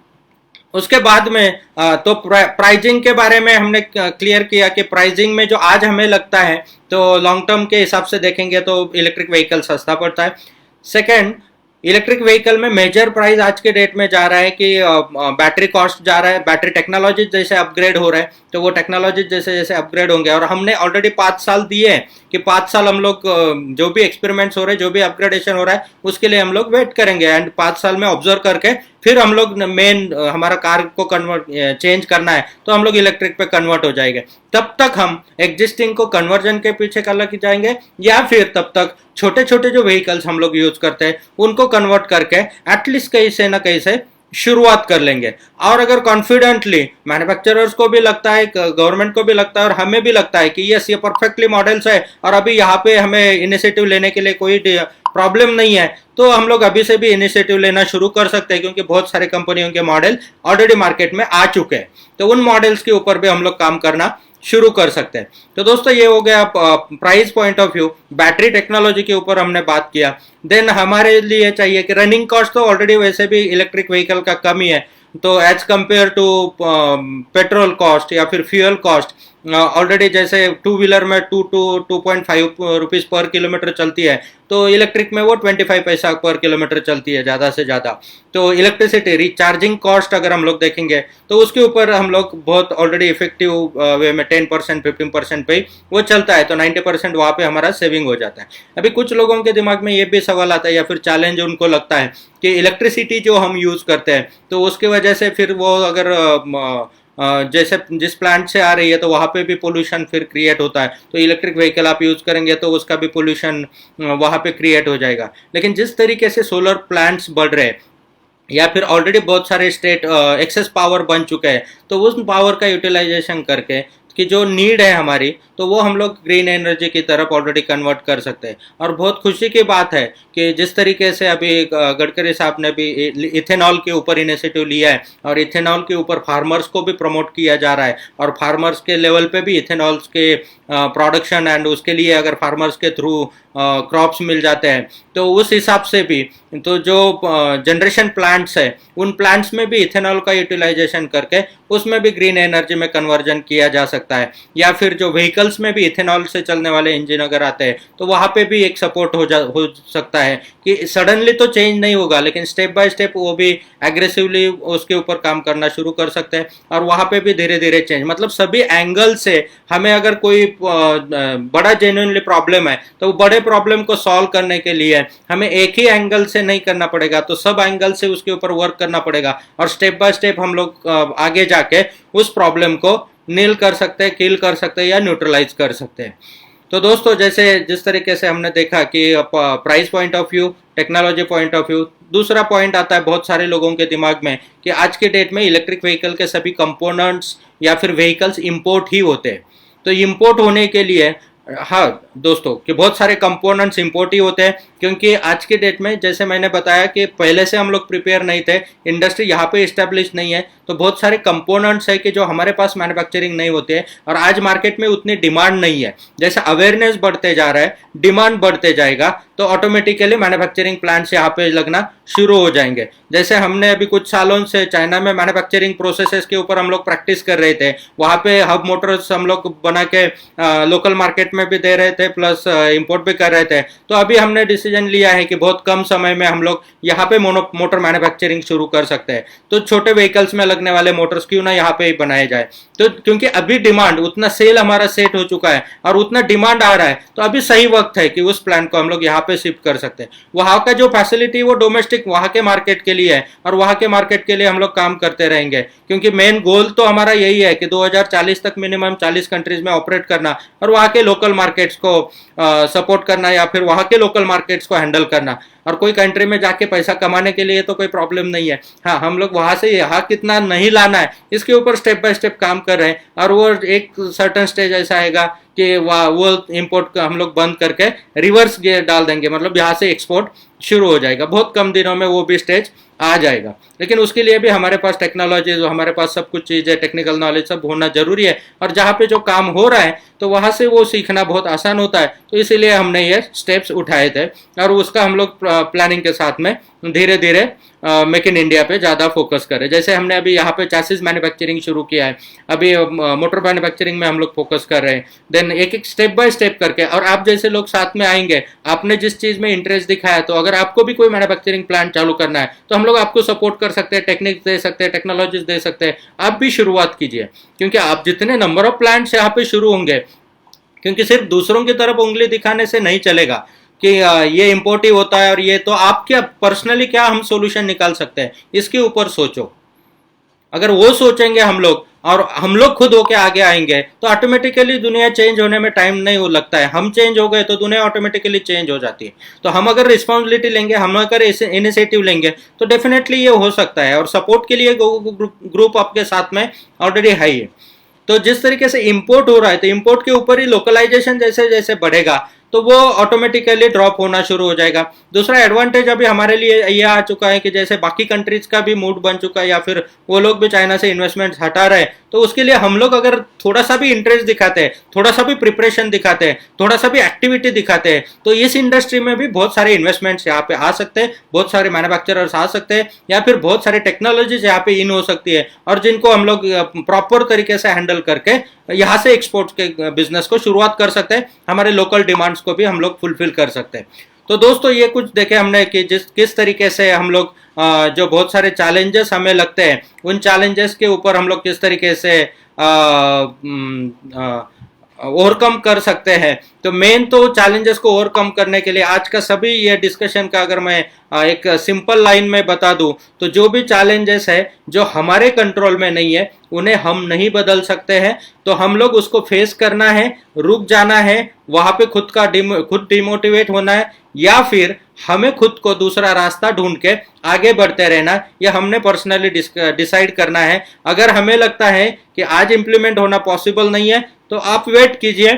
उसके बाद में तो प्राइजिंग के बारे में हमने क्लियर किया कि प्राइजिंग में जो आज हमें लगता है तो लॉन्ग टर्म के हिसाब से देखेंगे तो इलेक्ट्रिक व्हीकल सस्ता पड़ता है। सेकंड, इलेक्ट्रिक व्हीकल में मेजर प्राइस आज के डेट में जा रहा है कि बैटरी कॉस्ट जा रहा है, बैटरी टेक्नोलॉजी जैसे अपग्रेड हो रहा है तो वो टेक्नोलॉजी जैसे जैसे अपग्रेड होंगे, और हमने ऑलरेडी 5 साल दिए हैं कि 5 साल हम लोग जो भी एक्सपेरिमेंट्स हो रहे हैं, जो भी अपग्रेडेशन हो रहा है उसके लिए हम लोग वेट करेंगे, एंड 5 साल में ऑब्जर्व करके फिर हम लोग मेन हमारा कार को कन्वर्ट चेंज करना है तो हम लोग इलेक्ट्रिक पे कन्वर्ट हो जाएंगे। तब तक हम एग्जिस्टिंग को कन्वर्जन के पीछे कर लग जाएंगे, या फिर तब तक छोटे छोटे जो व्हीकल्स हम लोग यूज करते हैं उनको कन्वर्ट करके एटलीस्ट कहीं से ना कहीं से शुरुआत कर लेंगे। और अगर कॉन्फिडेंटली मैन्युफैक्चरर्स को भी लगता है, गवर्नमेंट को भी लगता है और हमें भी लगता है कि यस ये परफेक्टली मॉडल्स है और अभी यहाँ पे हमें इनिशिएटिव लेने के लिए कोई प्रॉब्लम नहीं है, तो हम लोग अभी से भी इनिशिएटिव लेना शुरू कर सकते हैं, क्योंकि बहुत सारे कंपनियों के मॉडल ऑलरेडी मार्केट में आ चुके हैं। तो उन मॉडल्स के ऊपर भी हम लोग काम करना शुरू कर सकते हैं। तो दोस्तों ये हो गया price point of view, battery technology के ऊपर हमने बात किया। देन हमारे लिए चाहिए कि रनिंग कॉस्ट तो ऑलरेडी वैसे भी इलेक्ट्रिक व्हीकल का कम ही है, तो as compare to petrol cost या फिर फ्यूल कॉस्ट ऑलरेडी जैसे टू व्हीलर में 2 to 2.5 रुपीज पर किलोमीटर चलती है, तो इलेक्ट्रिक में वो 25 पैसा पर किलोमीटर चलती है ज़्यादा से ज़्यादा। तो इलेक्ट्रिसिटी रिचार्जिंग कॉस्ट अगर हम लोग देखेंगे तो उसके ऊपर हम लोग बहुत ऑलरेडी इफेक्टिव वे में 10% 15% पे वो चलता है, तो 90% वहाँ पे हमारा सेविंग हो जाता है। अभी कुछ लोगों के दिमाग में ये भी सवाल आता है या फिर चैलेंज उनको लगता है कि इलेक्ट्रिसिटी जो हम यूज़ करते हैं तो उसकी वजह से फिर वो अगर जैसे जिस प्लांट से आ रही है तो वहाँ पे भी पोल्यूशन फिर क्रिएट होता है, तो इलेक्ट्रिक व्हीकल आप यूज़ करेंगे तो उसका भी पोल्यूशन वहाँ पे क्रिएट हो जाएगा। लेकिन जिस तरीके से सोलर प्लांट्स बढ़ रहे हैं या फिर ऑलरेडी बहुत सारे स्टेट एक्सेस पावर बन चुके हैं, तो उस पावर का यूटिलाइजेशन करके कि जो नीड है हमारी तो वो हम लोग ग्रीन एनर्जी की तरफ ऑलरेडी कन्वर्ट कर सकते हैं। और बहुत खुशी की बात है कि जिस तरीके से अभी गडकरी साहब ने भी इथेनॉल के ऊपर इनिशिएटिव लिया है और इथेनॉल के ऊपर फार्मर्स को भी प्रमोट किया जा रहा है, और फार्मर्स के लेवल पे भी इथेनॉल्स के प्रोडक्शन एंड उसके लिए अगर फार्मर्स के थ्रू क्रॉप्स मिल जाते हैं तो उस हिसाब से भी तो जो जनरेशन प्लांट्स है उन प्लांट्स में भी इथेनॉल का यूटिलाइजेशन करके उसमें भी ग्रीन एनर्जी में कन्वर्जन किया जा सकता है। या फिर जो व्हीकल्स में भी इथेनॉल से चलने वाले इंजन अगर आते हैं तो वहाँ पे भी एक सपोर्ट हो सकता है कि सडनली तो चेंज नहीं होगा, लेकिन स्टेप बाय स्टेप वो भी एग्रेसिवली उसके ऊपर काम करना शुरू कर सकते हैं, और वहाँ पे भी धीरे धीरे चेंज, मतलब सभी एंगल से हमें अगर कोई बड़ा जेन्युइनली प्रॉब्लम है तो बड़े प्रॉब्लम को सॉल्व करने के लिए हमें एक ही एंगल से नहीं करना पड़ेगा, तो सब एंगल से उसके ऊपर वर्क करना पड़ेगा, और स्टेप बाय स्टेप हम लोग आगे जाके उस प्रॉब्लम को नील कर सकते हैं, किल कर सकते हैं या न्यूट्रलाइज कर सकते हैं। तो दोस्तों जैसे जिस तरीके से हमने देखा कि price point of view, technology point of view, दूसरा पॉइंट आता है बहुत सारे लोगों के दिमाग में कि आज के डेट में इलेक्ट्रिक व्हीकल के सभी कंपोनेंट्स या फिर व्हीकल्स इंपोर्ट ही होते हैं। तो इंपोर्ट होने के लिए हाँ दोस्तों कि बहुत सारे कंपोनेंट्स इंपोर्ट ही होते हैं, क्योंकि आज के डेट में जैसे मैंने बताया कि पहले से हम लोग प्रिपेयर नहीं थे, इंडस्ट्री यहाँ पे इस्टेब्लिश नहीं है, तो बहुत सारे कंपोनेंट्स है कि जो हमारे पास मैन्युफैक्चरिंग नहीं होते हैं, और आज मार्केट में उतनी डिमांड नहीं है। जैसे अवेयरनेस बढ़ते जा रहा है, डिमांड बढ़ते जाएगा, तो ऑटोमेटिकली मैन्युफैक्चरिंग प्लांट्स यहाँ पे लगना शुरू हो जाएंगे। जैसे हमने अभी कुछ सालों से चाइना में मैन्युफैक्चरिंग प्रोसेसेस के ऊपर हम लोग प्रैक्टिस कर रहे थे, वहाँ पे हब मोटर्स हम लोग बना के लोकल मार्केट में भी दे रहे थे प्लस इंपोर्ट भी कर रहे थे। तो अभी हमने डिसीजन लिया है कि बहुत कम समय में हम लोग यहाँ पे मोटर मैन्युफैक्चरिंग शुरू कर सकते हैं। तो छोटे व्हीकल्स में लगने वाले मोटर्स क्यों ना यहाँ पे ही बनाए जाए। तो क्योंकि अभी डिमांड उतना सेल हमारा सेट हो चुका है और उतना डिमांड आ रहा है, तो अभी सही वक्त है कि उस प्लांट को हम लोग यहाँ पे शिफ्ट कर सकते हैं। वहाँ का जो फैसिलिटी वो डोमेस्टिक वहाँ के मार्केट के लिए है और वहाँ के मार्केट के लिए हम लोग काम करते रहेंगे, क्योंकि मेन गोल तो हमारा यही है कि 2040 तक मिनिमम 40 कंट्रीज में ऑपरेट करना और वहाँ के लोकल मार्केट्स को सपोर्ट करना या फिर वहाँ के लोकल मार्केट्स को हैंडल करना। और कोई कंट्री में जाके पैसा कमाने के लिए तो कोई प्रॉब्लम नहीं है। हाँ, हम लोग वहाँ से यहाँ कितना नहीं लाना है इसके ऊपर स्टेप बाय स्टेप काम कर रहे हैं और वो एक सर्टन स्टेज ऐसा आएगा कि वो इंपोर्ट हम लोग बंद करके रिवर्स गियर डाल देंगे, मतलब यहाँ से एक्सपोर्ट शुरू हो जाएगा। बहुत कम दिनों में वो भी स्टेज आ जाएगा, लेकिन उसके लिए भी हमारे पास टेक्नोलॉजी, हमारे पास सब कुछ चीज़ें, टेक्निकल नॉलेज सब होना जरूरी है। और जहाँ पे जो काम हो रहा है तो वहाँ से वो सीखना बहुत आसान होता है। तो इसीलिए हमने ये स्टेप्स उठाए थे और उसका हम लोग प्लानिंग के साथ में धीरे धीरे मेक इन इंडिया पे ज़्यादा फोकस करें। जैसे हमने अभी यहाँ पे चैसिस मैन्युफैक्चरिंग शुरू किया है, अभी मोटर मैन्युफैक्चरिंग में हम लोग फोकस कर रहे हैं। देन एक एक स्टेप बाय स्टेप करके, और आप जैसे लोग साथ में आएंगे, आपने जिस चीज़ में इंटरेस्ट दिखाया, तो अगर आपको भी कोई मैन्युफैक्चरिंग प्लांट चालू करना है तो हम लोग आपको सपोर्ट कर सकते हैं, टेक्निक्स दे सकते हैं, टेक्नोलॉजीज दे सकते हैं। आप भी शुरुआत कीजिए, क्योंकि आप जितने नंबर ऑफ प्लांट्स यहाँ पे शुरू होंगे, क्योंकि सिर्फ दूसरों की तरफ उंगली दिखाने से नहीं चलेगा कि ये इम्पोर्टिव होता है और ये, तो आप क्या पर्सनली क्या हम सॉल्यूशन निकाल सकते हैं इसके ऊपर सोचो। अगर वो सोचेंगे हम लोग और हम लोग खुद होके आगे आएंगे तो ऑटोमेटिकली दुनिया चेंज होने में टाइम नहीं हो लगता है। हम चेंज हो गए तो दुनिया ऑटोमेटिकली चेंज हो जाती है। तो हम अगर रिस्पॉन्सिबिलिटी लेंगे, हम अगर इनिशिएटिव लेंगे तो डेफिनेटली ये हो सकता है। और सपोर्ट के लिए ग्रुप आपके साथ में ऑलरेडी है ही। तो जिस तरीके से इंपोर्ट हो रहा है, तो इंपोर्ट के ऊपर ही लोकलाइजेशन जैसे जैसे बढ़ेगा तो वो ऑटोमेटिकली ड्रॉप होना शुरू हो जाएगा। दूसरा एडवांटेज अभी हमारे लिए ये आ चुका है कि जैसे बाकी कंट्रीज का भी मूड बन चुका है या फिर वो लोग भी चाइना से इन्वेस्टमेंट हटा रहे हैं, तो उसके लिए हम लोग अगर थोड़ा सा भी इंटरेस्ट दिखाते हैं, थोड़ा सा भी प्रिपरेशन दिखाते हैं, थोड़ा सा भी एक्टिविटी दिखाते हैं, तो इस इंडस्ट्री में भी बहुत सारे इन्वेस्टमेंट्स यहाँ पे आ सकते हैं, बहुत सारे मैन्युफैक्चरर्स आ सकते हैं, या फिर बहुत सारे टेक्नोलॉजीज यहाँ पे इन हो सकती है, और जिनको हम लोग प्रॉपर तरीके से हैंडल करके यहाँ से एक्सपोर्ट के बिजनेस को शुरुआत कर सकते हैं। हमारे लोकल डिमांड्स को भी हम लोग फुलफिल कर सकते हैं। तो दोस्तों, ये कुछ देखे हमने कि किस तरीके से हम लोग जो बहुत सारे चैलेंजेस हमें लगते हैं, उन चैलेंजेस के ऊपर हम लोग किस तरीके से ओवरकम कर सकते हैं। तो मेन तो चैलेंजेस को ओवरकम करने के लिए आज का सभी ये डिस्कशन का अगर मैं एक सिंपल लाइन में बता दूं, तो जो भी चैलेंजेस है जो हमारे कंट्रोल में नहीं है उन्हें हम नहीं बदल सकते हैं। तो हम लोग उसको फेस करना है, रुक जाना है, वहां पे खुद डिमोटिवेट होना है, या फिर हमें खुद को दूसरा रास्ता ढूंढ के आगे बढ़ते रहना, यह हमने पर्सनली डिसाइड करना है। अगर हमें लगता है कि आज इंप्लीमेंट होना पॉसिबल नहीं है तो आप वेट कीजिए।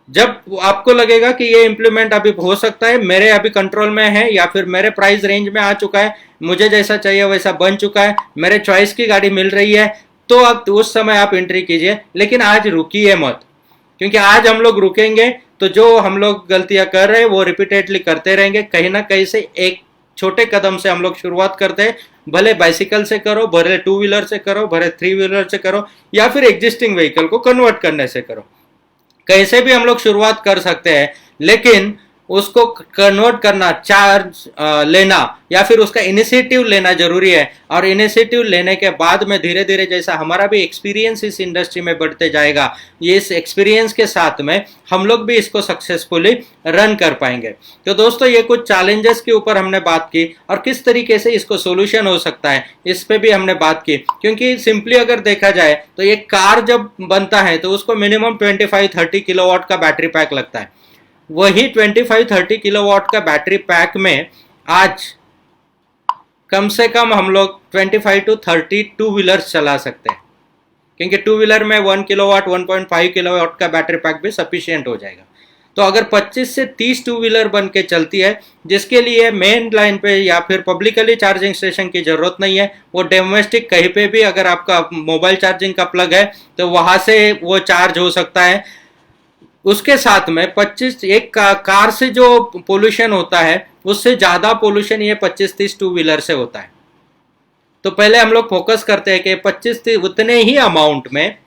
जब आपको लगेगा कि ये इंप्लीमेंट अभी हो सकता है, मेरे अभी कंट्रोल में है, या फिर मेरे प्राइस रेंज में आ चुका है, मुझे जैसा चाहिए वैसा बन चुका है, मेरे चॉइस की गाड़ी मिल रही है, तो अब उस समय आप एंट्री कीजिए। लेकिन आज रुकिए मत, क्योंकि आज हम लोग रुकेंगे तो जो हम लोग गलतियां कर रहे हैं वो रिपीटेडली करते रहेंगे। कहीं ना कहीं से एक छोटे कदम से हम लोग शुरुआत करते हैं, भले बाइसिकल से करो, भले 2 व्हीलर से करो, भले 3 व्हीलर से करो, या फिर एग्जिस्टिंग व्हीकल को कन्वर्ट करने से करो। कैसे भी हम लोग शुरुआत कर सकते हैं, लेकिन उसको कन्वर्ट करना, चार्ज लेना या फिर उसका इनिशिएटिव लेना जरूरी है। और इनिशिएटिव लेने के बाद में धीरे धीरे जैसा हमारा भी एक्सपीरियंस इस इंडस्ट्री में बढ़ते जाएगा, ये इस एक्सपीरियंस के साथ में हम लोग भी इसको सक्सेसफुली रन कर पाएंगे। तो दोस्तों, ये कुछ चैलेंजेस के ऊपर हमने बात की और किस तरीके से इसको सोल्यूशन हो सकता है इस पे भी हमने बात की। क्योंकि सिंपली अगर देखा जाए तो एक कार जब बनता है तो उसको मिनिमम 25-30 किलोवाट का बैटरी पैक लगता है। वही 25-30 किलोवाट का बैटरी पैक में आज कम से कम हम लोग 25-30 टू व्हीलर्स चला सकते हैं, क्योंकि टू व्हीलर में 1 किलोवाट 1.5 किलोवाट का बैटरी पैक भी सफिशिएंट हो जाएगा। तो अगर 25 से 30 टू व्हीलर बन के चलती है, जिसके लिए मेन लाइन पे या फिर पब्लिकली चार्जिंग स्टेशन की जरूरत नहीं है, वो डोमेस्टिक कहीं पे भी अगर आपका मोबाइल चार्जिंग का प्लग है तो वहां से वो चार्ज हो सकता है। उसके साथ में 25 एक कार से जो पोल्यूशन होता है उससे ज्यादा पोल्यूशन ये 25-30 टू व्हीलर से होता है। तो पहले हम लोग फोकस करते हैं कि 25 उतने ही अमाउंट में,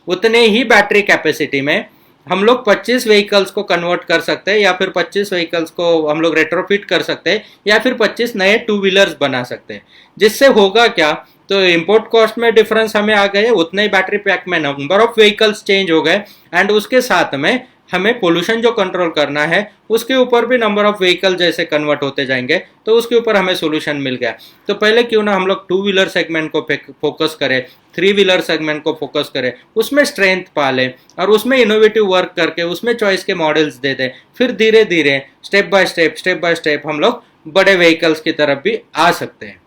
उतने ही बैटरी कैपेसिटी में हम लोग 25 व्हीकल्स को कन्वर्ट कर सकते हैं, या फिर 25 व्हीकल्स को हम लोग रेट्रोफिट कर सकते हैं, या फिर 25 नए टू व्हीलर्स बना सकते हैं। जिससे होगा क्या, तो इंपोर्ट कॉस्ट में डिफरेंस हमें आ गए, उतने ही बैटरी पैक में नंबर ऑफ व्हीकल्स चेंज हो गए, एंड उसके साथ में हमें पोल्यूशन जो कंट्रोल करना है उसके ऊपर भी नंबर ऑफ व्हीकल जैसे कन्वर्ट होते जाएंगे, तो उसके ऊपर हमें सोल्यूशन मिल गया। तो पहले क्यों ना हम लोग टू व्हीलर सेगमेंट को फोकस करें, थ्री व्हीलर सेगमेंट को फोकस करें, उसमें स्ट्रेंथ पालें और उसमें इनोवेटिव वर्क करके उसमें चॉइस के मॉडल्स दे दें। फिर धीरे धीरे स्टेप बाय स्टेप हम लोग बड़े व्हीकल्स की तरफ भी आ सकते हैं।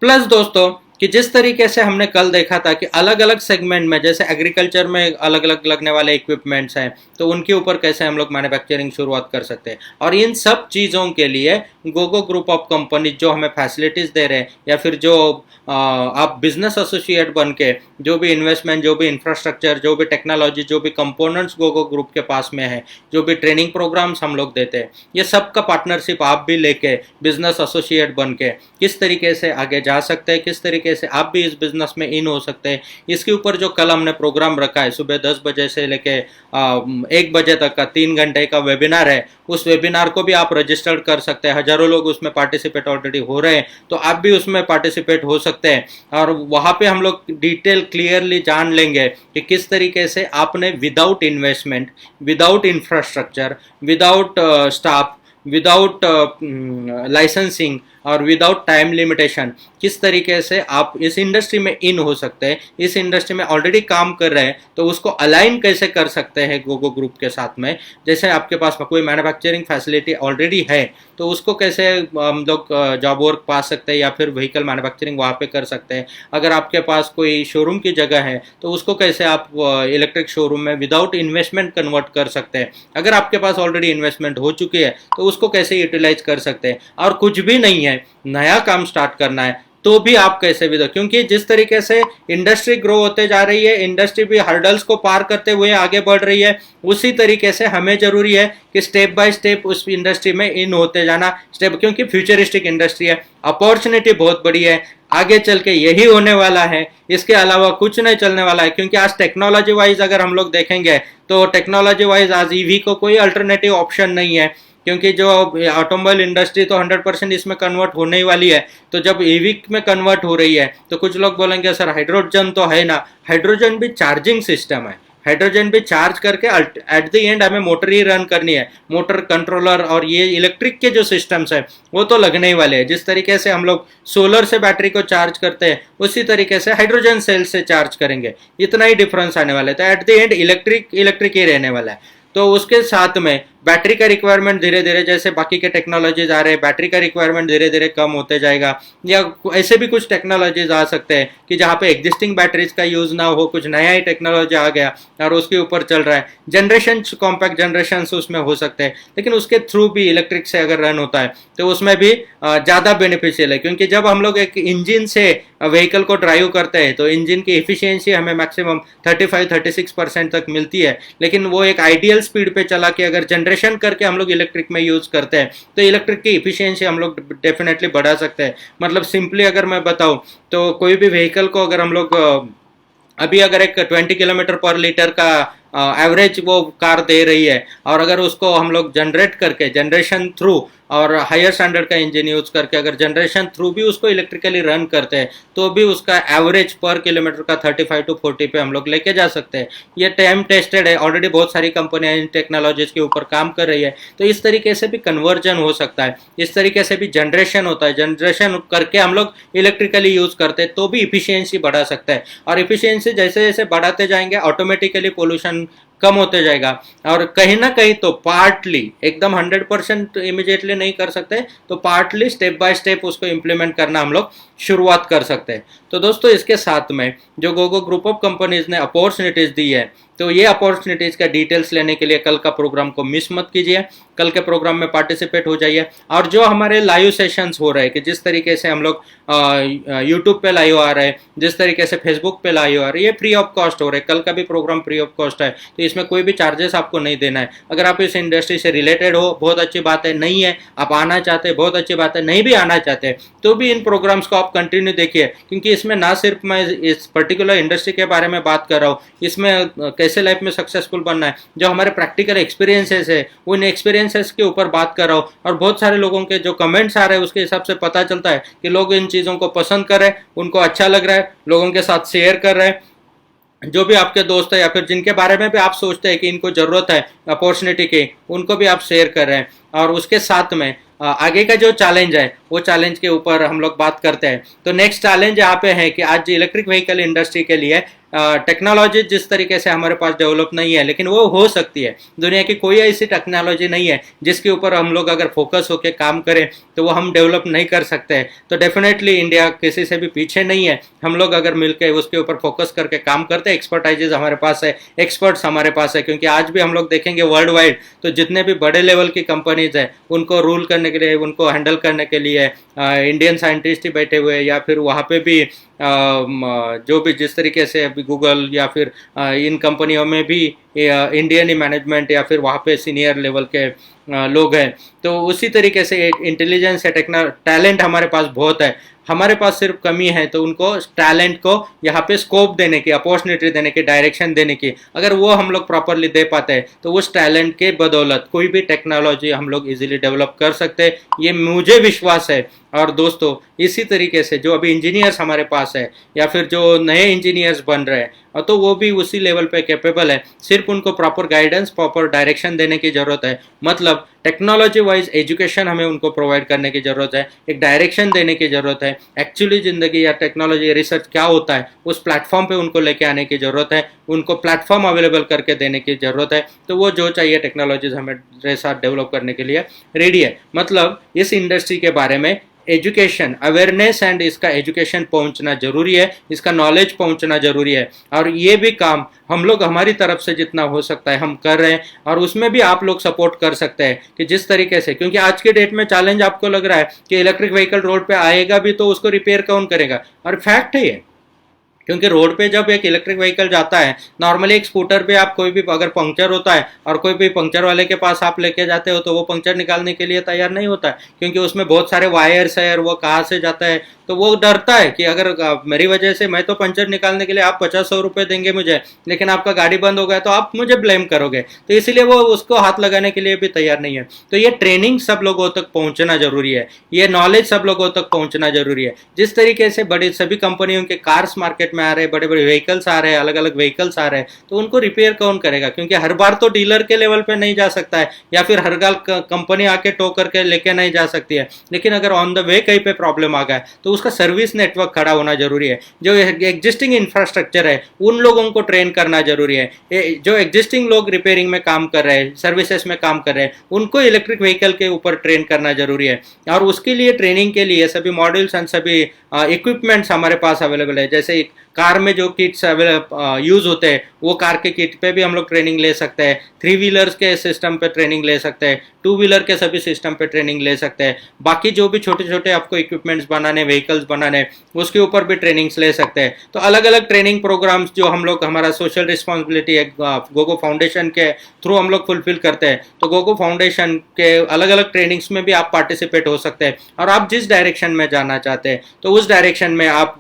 प्लस दोस्तों कि जिस तरीके से हमने कल देखा था कि अलग अलग सेगमेंट में, जैसे एग्रीकल्चर में अलग अलग लगने वाले इक्विपमेंट्स हैं, तो उनके ऊपर कैसे हम लोग मैन्युफैक्चरिंग शुरुआत कर सकते हैं। और इन सब चीज़ों के लिए गोगो ग्रुप ऑफ कंपनी जो हमें फैसिलिटीज़ दे रहे हैं, या फिर जो आप बिजनेस एसोसिएट बन के जो भी इन्वेस्टमेंट, जो भी इंफ्रास्ट्रक्चर, जो भी टेक्नोलॉजी, जो भी कंपोनेंट्स गोगो ग्रुप के पास में है, जो भी ट्रेनिंग प्रोग्राम्स हम लोग देते हैं, ये सब का पार्टनरशिप आप भी लेके बिजनेस एसोसिएट बन के किस तरीके से आगे जा सकते हैं, किस तरीके से आप भी इस बिजनेस में इन हो सकते हैं, इसके ऊपर जो कल हमने प्रोग्राम रखा है सुबह 10 बजे से लेके 1 बजे तक का 3 घंटे का वेबिनार है, उस वेबिनार को भी आप रजिस्टर कर सकते हैं। हजारों लोग उसमें पार्टिसिपेट ऑलरेडी हो रहे हैं, तो आप भी उसमें पार्टिसिपेट हो सकते हैं। और वहाँ पे हम लोग डिटेल क्लियरली जान लेंगे कि किस तरीके से आपने without investment, without infrastructure, without staff, without licensing और विदाउट टाइम लिमिटेशन किस तरीके से आप इस इंडस्ट्री में इन हो सकते हैं, इस इंडस्ट्री में ऑलरेडी काम कर रहे हैं तो उसको अलाइन कैसे कर सकते हैं गोगो ग्रुप के साथ में। जैसे आपके पास कोई मैन्युफैक्चरिंग फैसिलिटी ऑलरेडी है तो उसको कैसे हम लोग जॉब वर्क पा सकते हैं या फिर व्हीकल मैन्युफैक्चरिंग वहाँ पे कर सकते हैं। अगर आपके पास कोई शोरूम की जगह है तो उसको कैसे आप इलेक्ट्रिक शोरूम में विदाउट इन्वेस्टमेंट कन्वर्ट कर सकते हैं। अगर आपके पास ऑलरेडी इन्वेस्टमेंट हो चुकी है तो उसको कैसे यूटिलाइज कर सकते हैं। और कुछ भी नहीं है, नया काम स्टार्ट करना है तो भी आप कैसे भी दो, क्योंकि जिस तरीके से इंडस्ट्री ग्रो होते जा रही है, इंडस्ट्री भी हर्डल्स को पार करते हुए आगे बढ़ रही है, उसी तरीके से हमें जरूरी है कि स्टेप बाय स्टेप उस इंडस्ट्री में इन होते जाना स्टेप, क्योंकि फ्यूचरिस्टिक इंडस्ट्री है, अपॉर्चुनिटी बहुत बड़ी है, आगे चल के यही होने वाला है, इसके अलावा कुछ नहीं चलने वाला है। क्योंकि आज टेक्नोलॉजी वाइज अगर हम लोग देखेंगे तो टेक्नोलॉजी वाइज आज ईवी को कोई अल्टरनेटिव ऑप्शन नहीं है, क्योंकि जो ऑटोमोबाइल इंडस्ट्री तो 100% इसमें कन्वर्ट होने ही वाली है। तो जब ईवी में कन्वर्ट हो रही है तो कुछ लोग बोलेंगे सर हाइड्रोजन तो है ना, हाइड्रोजन भी चार्जिंग सिस्टम है, हाइड्रोजन भी चार्ज करके एट द एंड हमें मोटर ही रन करनी है, मोटर कंट्रोलर और ये इलेक्ट्रिक के जो सिस्टम्स है वो तो लगने ही वाले हैं। जिस तरीके से हम लोग सोलर से बैटरी को चार्ज करते हैं उसी तरीके से हाइड्रोजन सेल से चार्ज करेंगे, इतना ही डिफरेंस आने वाला है। तो एट द एंड इलेक्ट्रिक ही रहने वाला है। तो उसके साथ में बैटरी का रिक्वायरमेंट धीरे धीरे, जैसे बाकी के टेक्नोलॉजीज आ रहे हैं, बैटरी का रिक्वायरमेंट धीरे धीरे कम होते जाएगा, या ऐसे भी कुछ टेक्नोलॉजीज आ सकते हैं कि जहाँ पे एग्जिस्टिंग बैटरीज का यूज ना हो, कुछ नया ही टेक्नोलॉजी आ गया और उसके ऊपर चल रहा है। जनरेशन कॉम्पैक्ट जनरेशन उसमें हो सकते हैं, लेकिन उसके थ्रू भी इलेक्ट्रिक से अगर रन होता है तो उसमें भी ज़्यादा बेनिफिशियल है। क्योंकि जब हम लोग एक इंजन से व्हीकल को ड्राइव करते हैं तो इंजन की एफिशिएंसी हमें मैक्सिमम 35-36% तक मिलती है, लेकिन वो एक आइडियल स्पीड पे चला के अगर जनरेशन करके हम लोग इलेक्ट्रिक में यूज करते हैं तो इलेक्ट्रिक की इफिशियंसी हम लोग डेफिनेटली बढ़ा सकते हैं। मतलब सिंपली अगर मैं बताऊं तो कोई भी व्हीकल को अगर हम लोग अभी अगर एक 20 किलोमीटर पर लीटर का एवरेज वो कार दे रही है और अगर उसको हम लोग जनरेट करके जनरेशन थ्रू और हायर स्टैंडर्ड का इंजन यूज करके अगर जनरेशन थ्रू भी उसको इलेक्ट्रिकली रन करते हैं तो भी उसका एवरेज पर किलोमीटर का 35 to 40 पे हम लोग लेके जा सकते हैं। ये टाइम टेस्टेड है, ऑलरेडी बहुत सारी कंपनियां इन टेक्नोलॉजीज के ऊपर काम कर रही है। तो इस तरीके से भी कन्वर्जन हो सकता है, इस तरीके से भी जनरेशन होता है, जनरेशन करके हम लोग इलेक्ट्रिकली यूज करते हैं तो भी इफिशियंसी बढ़ा सकता है। और इफिशियंसी जैसे जैसे बढ़ाते जाएंगे ऑटोमेटिकली पोल्यूशन कम होते जाएगा। और कहीं ना कहीं तो पार्टली, एकदम 100% इमीडिएटली नहीं कर सकते, तो पार्टली स्टेप बाय स्टेप उसको इम्प्लीमेंट करना हम लोग शुरुआत कर सकते हैं। तो दोस्तों इसके साथ में जो गोगो ग्रुप ऑफ कंपनीज ने अपॉर्चुनिटीज दी है, तो ये अपॉर्चुनिटीज का डिटेल्स लेने के लिए कल का प्रोग्राम को मिस मत कीजिए, कल के प्रोग्राम में पार्टिसिपेट हो जाइए। और जो हमारे लाइव सेशंस हो रहे हैं कि जिस तरीके से हम लोग यूट्यूब पे लाइव आ रहे हैं, जिस तरीके से फेसबुक पे लाइव आ रहे हैं, ये फ्री ऑफ कॉस्ट हो रहे हैं। कल का भी प्रोग्राम फ्री ऑफ कॉस्ट है, तो इसमें कोई भी चार्जेस आपको नहीं देना है। अगर आप इस इंडस्ट्री से रिलेटेड हो, बहुत अच्छी बात है, नहीं है आप आना चाहते हैं, बहुत अच्छी बात है, नहीं भी आना चाहते तो भी इन प्रोग्राम्स को आप कंटिन्यू देखिए, क्योंकि इसमें ना सिर्फ मैं इस पर्टिकुलर इंडस्ट्री के बारे में बात कर रहा हूँ, इसमें कैसे कैसे लाइफ में सक्सेसफुल बनना है, जो हमारे प्रैक्टिकल एक्सपीरियंसेस है उन एक्सपीरियंसेस के ऊपर बात कर रहा हूँ। और बहुत सारे लोगों के जो कमेंट्स आ रहे हैं उसके हिसाब से पता चलता है कि लोग इन चीज़ों को पसंद कर रहे हैं, उनको अच्छा लग रहा है, लोगों के साथ शेयर कर रहे हैं। जो भी आपके दोस्त है या फिर जिनके बारे में भी आप सोचते हैं कि इनको ज़रूरत है अपॉर्चुनिटी की, उनको भी आप शेयर कर रहे हैं। और उसके साथ में आगे का जो चैलेंज है वो चैलेंज के ऊपर हम लोग बात करते हैं। तो नेक्स्ट चैलेंज यहाँ पे है कि आज इलेक्ट्रिक व्हीकल इंडस्ट्री के लिए टेक्नोलॉजी जिस तरीके से हमारे पास डेवलप नहीं है, लेकिन वो हो सकती है। दुनिया की कोई ऐसी टेक्नोलॉजी नहीं है जिसके ऊपर हम लोग अगर फोकस होकर काम करें तो वो हम डेवलप नहीं कर सकते हैं। तो डेफिनेटली इंडिया किसी से भी पीछे नहीं है। हम लोग अगर मिलकर उसके ऊपर फोकस करके काम करते हैं, एक्सपर्टाइजेज हमारे पास है, एक्सपर्ट्स हमारे पास है। क्योंकि आज भी हम लोग देखेंगे वर्ल्ड वाइड तो जितने भी बड़े लेवल की कंपनीज है उनको रूल करने के लिए, उनको हैंडल करने के लिए इंडियन साइंटिस्ट ही बैठे हुए हैं, या फिर वहाँ पे भी जो भी जिस तरीके से अभी गूगल या फिर इन कंपनियों में भी इंडियन ही मैनेजमेंट या फिर वहाँ पे सीनियर लेवल के लोग हैं। तो उसी तरीके से इंटेलिजेंस है, टैलेंट हमारे पास बहुत है। हमारे पास सिर्फ कमी है तो उनको टैलेंट को यहाँ पे स्कोप देने की, अपॉर्चुनिटी देने की, डायरेक्शन देने की, अगर वो हम लोग प्रॉपरली दे पाते हैं तो उस टैलेंट के बदौलत कोई भी टेक्नोलॉजी हम लोग इजीली डेवलप कर सकते हैं, ये मुझे विश्वास है। और दोस्तों इसी तरीके से जो अभी इंजीनियर्स हमारे पास है या फिर जो नए इंजीनियर्स बन रहे हैं तो वो भी उसी लेवल पे कैपेबल है, सिर्फ उनको प्रॉपर गाइडेंस, प्रॉपर डायरेक्शन देने की ज़रूरत है। मतलब टेक्नोलॉजी वाइज एजुकेशन हमें उनको प्रोवाइड करने की ज़रूरत है, एक डायरेक्शन देने की ज़रूरत है। एक्चुअली ज़िंदगी या टेक्नोलॉजी रिसर्च क्या होता है उस प्लेटफॉर्म पे उनको लेके आने की ज़रूरत है, उनको प्लेटफॉर्म अवेलेबल करके देने की ज़रूरत है। तो वो जो चाहिए टेक्नोलॉजीज हमें साथ डेवलप करने के लिए रेडी है। मतलब इस इंडस्ट्री के बारे में एजुकेशन, अवेयरनेस एंड इसका एजुकेशन पहुंचना जरूरी है, इसका नॉलेज पहुंचना जरूरी है। और ये भी काम हम लोग हमारी तरफ से जितना हो सकता है हम कर रहे हैं, और उसमें भी आप लोग सपोर्ट कर सकते हैं कि जिस तरीके से, क्योंकि आज के डेट में चैलेंज आपको लग रहा है कि इलेक्ट्रिक व्हीकल रोड पे आएगा भी तो उसको रिपेयर कौन करेगा, और फैक्ट है ये। क्योंकि रोड पे जब एक इलेक्ट्रिक व्हीकल जाता है, नॉर्मली एक स्कूटर पे आप कोई भी अगर पंक्चर होता है और कोई भी पंक्चर वाले के पास आप लेके जाते हो तो वो पंक्चर निकालने के लिए तैयार नहीं होता है, क्योंकि उसमें बहुत सारे वायर्स है और वो कहाँ से जाता है। तो वो डरता है कि अगर मेरी वजह से, मैं तो पंक्चर निकालने के लिए आप 50-100 रुपये देंगे मुझे, लेकिन आपका गाड़ी बंद हो गया तो आप मुझे ब्लेम करोगे, तो इसलिए वो उसको हाथ लगाने के लिए भी तैयार नहीं है। तो ये ट्रेनिंग सब लोगों तक पहुंचना जरूरी है, ये नॉलेज सब लोगों तक पहुंचना जरूरी है। जिस तरीके से बड़ी सभी कंपनियों के कार्स मार्केट में आ रहे हैं, बड़े बड़े व्हीकल्स आ रहे हैं, अलग अलग व्हीकल्स आ रहे हैं, तो उनको रिपेयर कौन करेगा? क्योंकि हर बार तो डीलर के लेवल पे नहीं जा सकता है, या फिर हर बार कंपनी आके टो करके लेके नहीं जा सकती है। लेकिन अगर ऑन द वे कहीं पे प्रॉब्लम आ गया तो उसका सर्विस नेटवर्क खड़ा होना जरूरी है। जो एग्जिस्टिंग इंफ्रास्ट्रक्चर है उन लोगों को ट्रेन करना जरूरी है। जो एग्जिस्टिंग लोग रिपेयरिंग में काम कर रहे हैं, सर्विसेज में काम कर रहे हैं, उनको इलेक्ट्रिक व्हीकल के ऊपर ट्रेन करना जरूरी है। और उसके लिए ट्रेनिंग के लिए सभी मॉड्यूल्स एंड सभी इक्विपमेंट्स हमारे पास अवेलेबल है। जैसे कार में जो किट्स यूज होते हैं वो कार के किट पे भी हम लोग ट्रेनिंग ले सकते हैं, 3 व्हीलर्स के सिस्टम पे ट्रेनिंग ले सकते हैं, 2 व्हीलर के सभी सिस्टम पे ट्रेनिंग ले सकते हैं। बाकी जो भी छोटे छोटे आपको इक्विपमेंट्स बनाने, व्हीकल्स बनाने, उसके ऊपर भी ट्रेनिंग्स ले सकते हैं। तो अलग अलग ट्रेनिंग प्रोग्राम्स जो हम लोग, हमारा सोशल रिस्पॉन्सिबिलिटी है गोगो फाउंडेशन के थ्रू हम लोग फुलफिल करते हैं। तो गोगो फाउंडेशन के अलग अलग ट्रेनिंग्स में भी आप पार्टिसिपेट हो सकते हैं, और आप जिस डायरेक्शन में जाना चाहते हैं तो उस डायरेक्शन में आप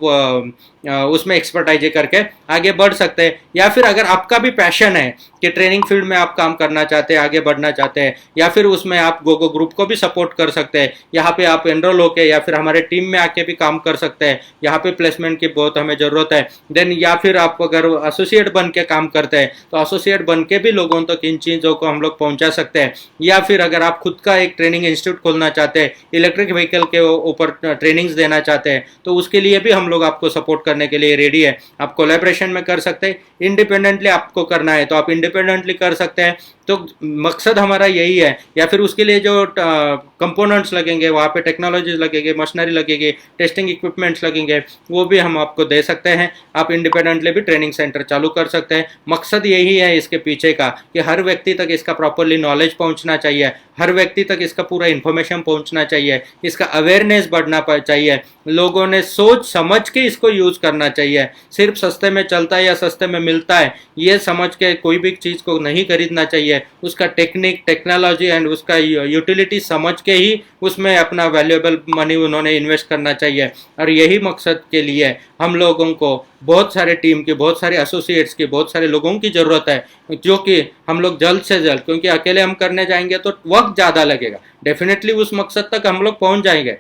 उसमें एक्सपर्टाइज करके आगे बढ़ सकते हैं। या फिर अगर आपका भी पैशन है कि ट्रेनिंग फील्ड में आप काम करना चाहते हैं, आगे बढ़ना चाहते हैं, या फिर उसमें आप गोगो ग्रुप को भी सपोर्ट कर सकते हैं। यहाँ पे आप एनरोल होके या फिर हमारे टीम में आके भी काम कर सकते हैं। यहाँ पे प्लेसमेंट की बहुत हमें ज़रूरत है। देन या फिर आप अगर एसोसिएट बन के काम करते हैं तो एसोसिएट बन के भी लोगों तक इन चीज़ों को हम लोग पहुँचा सकते हैं। या फिर अगर आप खुद का एक ट्रेनिंग इंस्टीट्यूट खोलना चाहते हैं, इलेक्ट्रिक व्हीकल के ऊपर ट्रेनिंग्स देना चाहते हैं, तो उसके लिए भी हम लोग आपको सपोर्ट करने के लिए रेडी है। आप कोलैबोरेशन में कर सकते हैं, इंडिपेंडेंटली आपको करना है तो आप इंडिपेंडेंटली कर सकते हैं। तो मकसद हमारा यही है। या फिर उसके लिए जो कंपोनेंट्स लगेंगे, वहाँ पे टेक्नोलॉजीज लगेंगे, मशीनरी लगेगी, टेस्टिंग इक्विपमेंट्स लगेंगे, वो भी हम आपको दे सकते हैं। आप इंडिपेंडेंटली भी ट्रेनिंग सेंटर चालू कर सकते हैं। मकसद यही है इसके पीछे का कि हर व्यक्ति तक इसका प्रॉपरली नॉलेज पहुँचना चाहिए, हर व्यक्ति तक इसका पूरा इन्फॉर्मेशन पहुँचना चाहिए, इसका अवेयरनेस बढ़ना चाहिए, लोगों ने सोच समझ के इसको यूज़ करना चाहिए। सिर्फ सस्ते में चलता है या सस्ते में मिलता है ये समझ के कोई भी चीज़ को नहीं खरीदना चाहिए। चाहिए उसका टेक्निक, टेक्नोलॉजी एंड उसका यूटिलिटी समझ के ही उसमें अपना वैल्यूएबल मनी उन्होंने इन्वेस्ट करना चाहिए। और यही मकसद के लिए हम लोगों को बहुत सारे टीम की, बहुत सारे एसोसिएट्स की, बहुत सारे लोगों की ज़रूरत है, जो कि हम लोग जल्द से जल्द, क्योंकि अकेले हम करने जाएंगे तो वक्त ज़्यादा लगेगा। डेफिनेटली उस मकसद तक हम लोग पहुंच जाएंगे,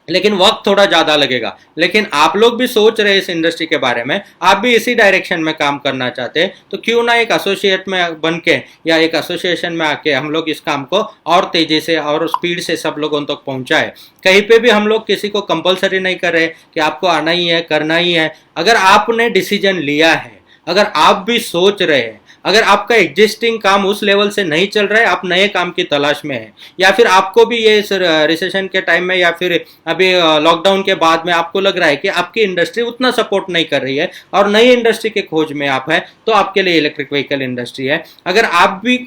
लेकिन वक्त थोड़ा ज़्यादा लगेगा। लेकिन आप लोग भी सोच रहे हैं इस इंडस्ट्री के बारे में, आप भी इसी डायरेक्शन में काम करना चाहते हैं, तो क्यों ना एक एसोसिएट में बन के या एक एसोसिएशन में आके हम लोग इस काम को और तेज़ी से और स्पीड से सब लोगों तक पहुंचाए। कहीं पे भी हम लोग किसी को कंपलसरी नहीं कर रहे कि आपको आना ही है, करना ही है। अगर आपने डिसीजन लिया है, अगर आप भी सोच रहे हैं, अगर आपका एग्जिस्टिंग काम उस लेवल से नहीं चल रहा है, आप नए काम की तलाश में है, या फिर आपको भी ये रिसेशन के टाइम में या फिर अभी लॉकडाउन के बाद में आपको लग रहा है कि आपकी इंडस्ट्री उतना सपोर्ट नहीं कर रही है और नई इंडस्ट्री के खोज में आप है, तो आपके लिए इलेक्ट्रिक व्हीकल इंडस्ट्री है। अगर आप भी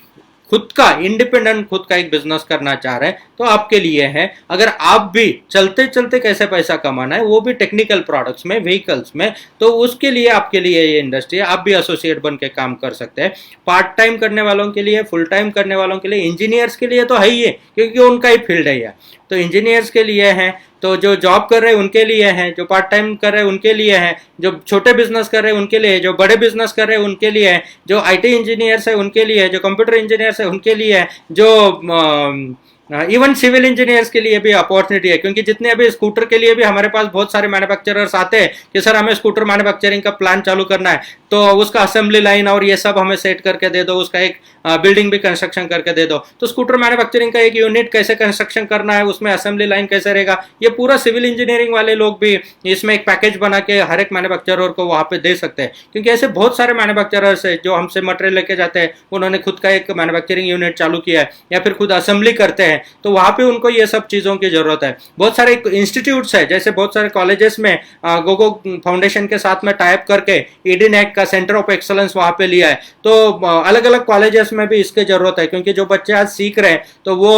खुद का इंडिपेंडेंट, खुद का एक बिजनेस करना चाह रहे हैं, तो आपके लिए है। अगर आप भी चलते चलते कैसे पैसा कमाना है, वो भी टेक्निकल प्रोडक्ट्स में, व्हीकल्स में, तो उसके लिए आपके लिए ये इंडस्ट्री है। आप भी एसोसिएट बन के काम कर सकते हैं। पार्ट टाइम करने वालों के लिए, फुल टाइम करने वालों के लिए, इंजीनियर्स के लिए तो है ही है, क्योंकि उनका ही फील्ड है। तो इंजीनियर्स के लिए है, तो जो जॉब कर रहे हैं उनके लिए है, जो पार्ट टाइम कर रहे हैं उनके लिए है, जो छोटे बिजनेस कर रहे हैं उनके लिए है, जो बड़े बिजनेस कर रहे हैं उनके लिए है, जो आईटी इंजीनियर्स है उनके लिए है, जो कंप्यूटर इंजीनियर्स है उनके लिए है, जो इवन सिविल इंजीनियर्स के लिए भी अपॉर्चुनिटी है। क्योंकि जितने अभी स्कूटर के लिए भी हमारे पास बहुत सारे मैन्युफैक्चरर्स आते हैं कि सर हमें स्कूटर मैन्युफैक्चरिंग का प्लान चालू करना है, तो उसका असेंबली लाइन और ये सब हमें सेट करके दे दो, उसका एक बिल्डिंग भी कंस्ट्रक्शन करके दे दो। तो स्कूटर मैन्युफैक्चरिंग का एक यूनिट कैसे कंस्ट्रक्शन करना है, उसमें असेंबली लाइन कैसे रहेगा, ये पूरा सिविल इंजीनियरिंग वाले लोग भी इसमें एक पैकेज बना के हर एक मैन्युफैक्चरर को वहाँ पे दे सकते हैं। क्योंकि ऐसे बहुत सारे मैन्युफैक्चरर्स है जो हमसे मटेरियल लेके जाते हैं, उन्होंने खुद का एक मैन्युफैक्चरिंग यूनिट चालू किया है या फिर खुद असेंबली करते हैं, तो वहाँ पे उनको ये सब चीज़ों की जरूरत है। बहुत सारे इंस्टीट्यूट्स है, जैसे बहुत सारे कॉलेजेस में गोगो फाउंडेशन के साथ में टाइप करके ईडी नेक का सेंटर ऑफ एक्सलेंस वहाँ पे लिया है। तो अलग अलग कॉलेजेस में भी इसकी जरूरत है, क्योंकि जो बच्चे आज सीख रहे हैं तो वो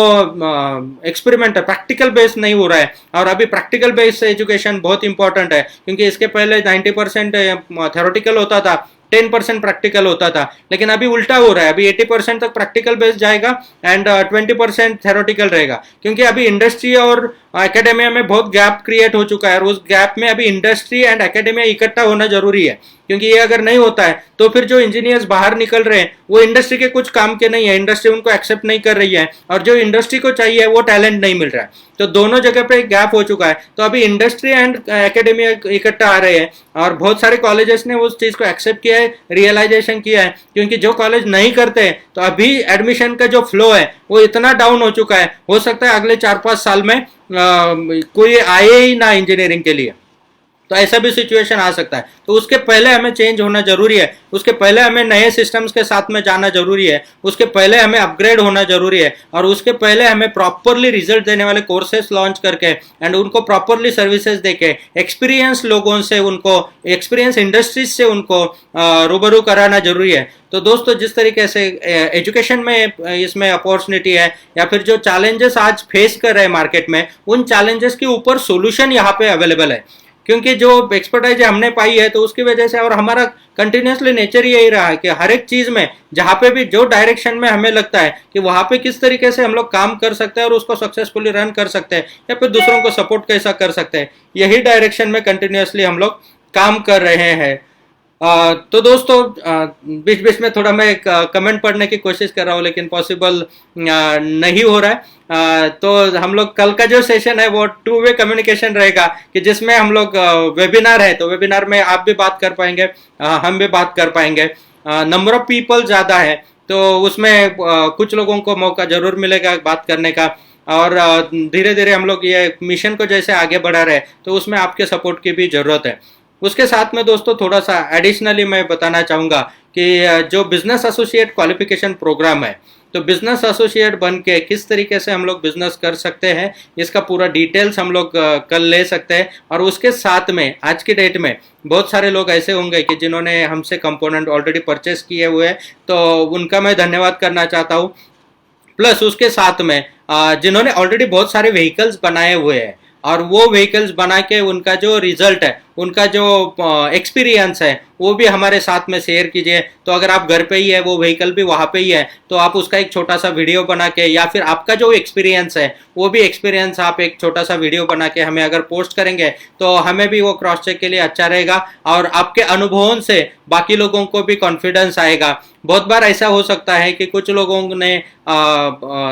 एक्सपेरिमेंट है, प्रैक्टिकल बेस नहीं हो रहा है। और अभी प्रैक्टिकल बेस एजुकेशन बहुत इंपॉर्टेंट है, क्योंकि इसके पहले 90% थ्योरेटिकल होता था, 10% प्रैक्टिकल होता था, लेकिन अभी उल्टा हो रहा है। अभी 80% तक प्रैक्टिकल बेस जाएगा एंड 20% थ्योरेटिकल रहेगा, क्योंकि अभी इंडस्ट्री और एकेडेमिया में बहुत गैप क्रिएट हो चुका है और उस गैप में अभी इंडस्ट्री एंड एकेडेमिया इकट्ठा होना जरूरी है। क्योंकि ये अगर नहीं होता है तो फिर जो इंजीनियर्स बाहर निकल रहे हैं वो इंडस्ट्री के कुछ काम के नहीं है, इंडस्ट्री उनको एक्सेप्ट नहीं कर रही है, और जो इंडस्ट्री को चाहिए वो टैलेंट नहीं मिल रहा है। तो दोनों जगह पे एक गैप हो चुका है। तो अभी इंडस्ट्री एंड एकेडेमिया इकट्ठा आ रहे हैं और बहुत सारे कॉलेजेस ने उस चीज़ को एक्सेप्ट किया है, रियलाइजेशन किया है। क्योंकि जो कॉलेज नहीं करते तो अभी एडमिशन का जो फ्लो है वो इतना डाउन हो चुका है, हो सकता है अगले 4-5 साल में कोई आए ही ना इंजीनियरिंग के लिए। तो ऐसा भी सिचुएशन आ सकता है। तो उसके पहले हमें चेंज होना जरूरी है, उसके पहले हमें नए सिस्टम्स के साथ में जाना जरूरी है, उसके पहले हमें अपग्रेड होना जरूरी है, और उसके पहले हमें प्रॉपरली रिजल्ट देने वाले कोर्सेस लॉन्च करके एंड उनको प्रॉपरली सर्विसेज देके एक्सपीरियंस लोगों से, उनको एक्सपीरियंस इंडस्ट्रीज से उनको रूबरू कराना जरूरी है। तो दोस्तों, जिस तरीके से एजुकेशन में इसमें अपॉर्चुनिटी है या फिर जो चैलेंजेस आज फेस कर रहे हैं मार्केट में, उन चैलेंजेस के ऊपर सोल्यूशन यहाँ पे अवेलेबल है। क्योंकि जो एक्सपर्टाइज हमने पाई है तो उसकी वजह से, और हमारा कंटिन्यूसली नेचर यही रहा है कि हर एक चीज़ में जहाँ पे भी जो डायरेक्शन में हमें लगता है कि वहाँ पे किस तरीके से हम लोग काम कर सकते हैं और उसको सक्सेसफुली रन कर सकते हैं या फिर दूसरों को सपोर्ट कैसा कर सकते हैं, यही डायरेक्शन में कंटिन्यूसली हम लोग काम कर रहे हैं। तो दोस्तों, बीच बीच में थोड़ा मैं कमेंट पढ़ने की कोशिश कर रहा हूँ, लेकिन पॉसिबल नहीं हो रहा है। तो हम लोग कल का जो सेशन है वो 2 वे कम्युनिकेशन रहेगा, कि जिसमें हम लोग वेबिनार है तो वेबिनार में आप भी बात कर पाएंगे, हम भी बात कर पाएंगे। नंबर ऑफ पीपल ज़्यादा है तो उसमें कुछ लोगों को मौका जरूर मिलेगा बात करने का, और धीरे धीरे हम लोग ये मिशन को जैसे आगे बढ़ा रहे तो उसमें आपके सपोर्ट की भी ज़रूरत है। उसके साथ में दोस्तों थोड़ा सा एडिशनली मैं बताना चाहूँगा कि जो बिजनेस एसोसिएट क्वालिफिकेशन प्रोग्राम है, तो बिजनेस एसोसिएट बन के किस तरीके से हम लोग बिजनेस कर सकते हैं, इसका पूरा डिटेल्स हम लोग कल ले सकते हैं। और उसके साथ में आज की डेट में बहुत सारे लोग ऐसे होंगे कि जिन्होंने हमसे कंपोनेंट ऑलरेडी परचेस किए हुए हैं, तो उनका मैं धन्यवाद करना चाहता हूँ। प्लस उसके साथ में जिन्होंने ऑलरेडी बहुत सारे व्हीकल्स बनाए हुए हैं और वो व्हीकल्स बना के उनका जो रिजल्ट है उनका जो एक्सपीरियंस है वो भी हमारे साथ में शेयर कीजिए। तो अगर आप घर पे ही है, वो व्हीकल भी वहाँ पे ही है, तो आप उसका एक छोटा सा वीडियो बना के, या फिर आपका जो एक्सपीरियंस है वो भी एक्सपीरियंस आप एक छोटा सा वीडियो बना के हमें अगर पोस्ट करेंगे तो हमें भी वो क्रॉस चेक के लिए अच्छा रहेगा, और आपके अनुभवों से बाकी लोगों को भी कॉन्फिडेंस आएगा। बहुत बार ऐसा हो सकता है कि कुछ लोगों ने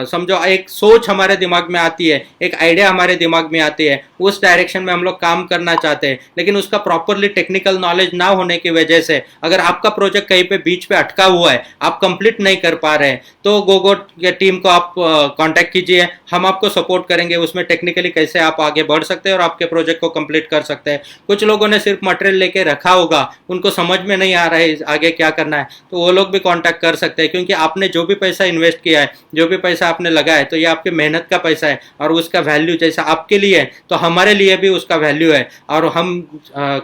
समझो एक सोच हमारे दिमाग में आती है, एक आइडिया हमारे दिमाग में आती है, उस डायरेक्शन में हम लोग काम करना चाहते हैं, लेकिन उसका प्रॉपरली टेक्निकल नॉलेज ना होने की वजह से अगर आपका प्रोजेक्ट कहीं पे बीच पे अटका हुआ है, आप कंप्लीट नहीं कर पा रहे हैं, तो गोगो के टीम को आप कांटेक्ट कीजिए, हम आपको सपोर्ट करेंगे उसमें टेक्निकली कैसे आप आगे बढ़ सकते हैं और आपके प्रोजेक्ट को कंप्लीट कर सकते हैं। कुछ लोगों ने सिर्फ मटेरियल लेके रखा होगा, उनको समझ में नहीं आ रहा है आगे क्या करना है, तो वो लोग भी कांटेक्ट कर सकते हैं, क्योंकि आपने जो भी पैसा इन्वेस्ट किया है, जो भी पैसा आपने लगाया है, तो ये आपकी मेहनत का पैसा है, और उसका वैल्यू जैसा आपके लिए है तो हमारे लिए भी उसका वैल्यू है। और हम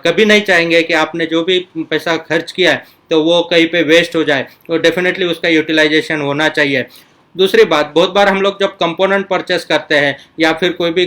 कभी नहीं चाहेंगे कि आपने जो भी पैसा खर्च किया है तो वो कहीं पे वेस्ट हो जाए, तो डेफिनेटली उसका यूटिलाइजेशन होना चाहिए। दूसरी बात, बहुत बार हम लोग जब कंपोनेंट परचेस करते हैं या फिर कोई भी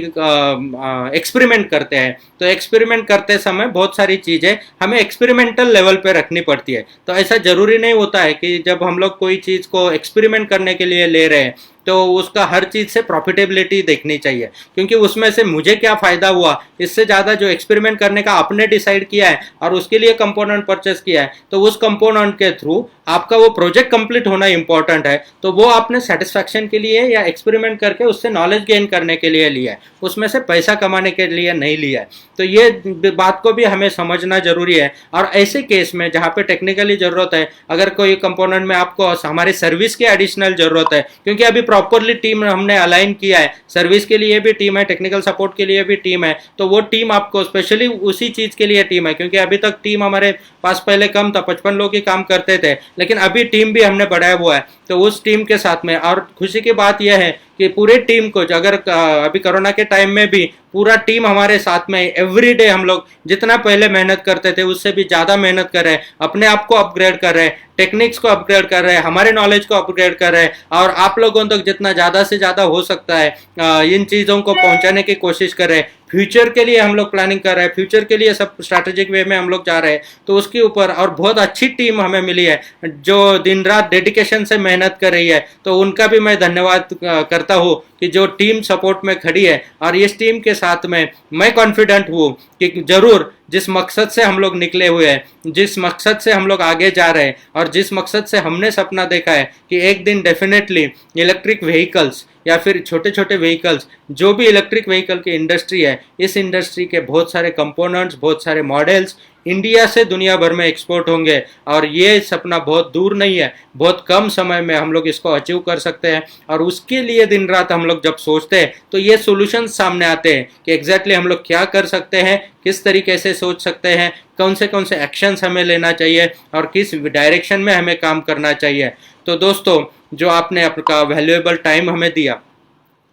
एक्सपेरिमेंट करते हैं, तो एक्सपेरिमेंट करते समय बहुत सारी चीज़ें हमें एक्सपेरिमेंटल लेवल पे रखनी पड़ती है। तो ऐसा ज़रूरी नहीं होता है कि जब हम लोग कोई चीज़ को एक्सपेरिमेंट करने के लिए ले रहे हैं तो उसका हर चीज़ से प्रॉफिटेबिलिटी देखनी चाहिए, क्योंकि उसमें से मुझे क्या फ़ायदा हुआ, इससे ज़्यादा जो एक्सपेरिमेंट करने का आपने डिसाइड किया है और उसके लिए कंपोनेंट परचेस किया है, तो उस कंपोनेंट के थ्रू आपका वो प्रोजेक्ट कंप्लीट होना इंपॉर्टेंट है। तो वो आपने सेटिस्फैक्शन के लिए या एक्सपेरिमेंट करके उससे नॉलेज गेन करने के लिए लिया है, उसमें से पैसा कमाने के लिए नहीं लिया है। तो ये बात को भी हमें समझना जरूरी है। और ऐसे केस में जहाँ पे टेक्निकली ज़रूरत है, अगर कोई कंपोनेंट में आपको हमारी सर्विस की एडिशनल ज़रूरत है, क्योंकि अभी प्रॉपरली टीम हमने अलाइन किया है, सर्विस के लिए भी टीम है, टेक्निकल सपोर्ट के लिए भी टीम है, तो वो टीम आपको स्पेशली उसी चीज़ के लिए टीम है, क्योंकि अभी तक टीम हमारे पास पहले कम था, 55 लोग ही काम करते थे, लेकिन अभी टीम भी हमने बढ़ाया हुआ है। तो उस टीम के साथ में, और खुशी की बात यह है कि पूरे टीम को, अगर अभी कोरोना के टाइम में भी पूरा टीम हमारे साथ में, एवरी डे हम लोग जितना पहले मेहनत करते थे उससे भी ज़्यादा मेहनत कर रहे हैं, अपने आप को अपग्रेड कर रहे हैं, टेक्निक्स को अपग्रेड कर रहे हैं, हमारे नॉलेज को अपग्रेड कर रहे हैं, और आप लोगों तक जितना ज़्यादा से ज़्यादा हो सकता है इन चीज़ों को पहुंचाने की कोशिश कर रहे हैं। फ्यूचर के लिए हम लोग प्लानिंग कर रहे हैं, फ्यूचर के लिए सब स्ट्रैटेजिक वे में हम लोग जा रहे हैं। तो उसके ऊपर और बहुत अच्छी टीम हमें मिली है जो दिन रात डेडिकेशन से मेहनत कर रही है, तो उनका भी मैं धन्यवाद करता हूँ कि जो टीम सपोर्ट में खड़ी है। और इस टीम के साथ में मैं कॉन्फिडेंट हूँ कि जरूर जिस मकसद से हम लोग निकले हुए हैं, जिस मकसद से हम लोग आगे जा रहे हैं, और जिस मकसद से हमने सपना देखा है कि एक दिन डेफिनेटली इलेक्ट्रिक व्हीकल्स या फिर छोटे छोटे व्हीकल्स, जो भी इलेक्ट्रिक व्हीकल की इंडस्ट्री है, इस इंडस्ट्री के बहुत सारे कंपोनेंट्स, बहुत सारे मॉडल्स इंडिया से दुनिया भर में एक्सपोर्ट होंगे। और ये सपना बहुत दूर नहीं है, बहुत कम समय में हम लोग इसको अचीव कर सकते हैं। और उसके लिए दिन रात हम लोग जब सोचते हैं तो ये सॉल्यूशन सामने आते हैं कि एग्जैक्टली हम लोग क्या कर सकते हैं, किस तरीके से सोच सकते हैं, कौन से एक्शंस हमें लेना चाहिए और किस डायरेक्शन में हमें काम करना चाहिए। तो दोस्तों, जो आपने आपका वैल्यूएबल टाइम हमें दिया,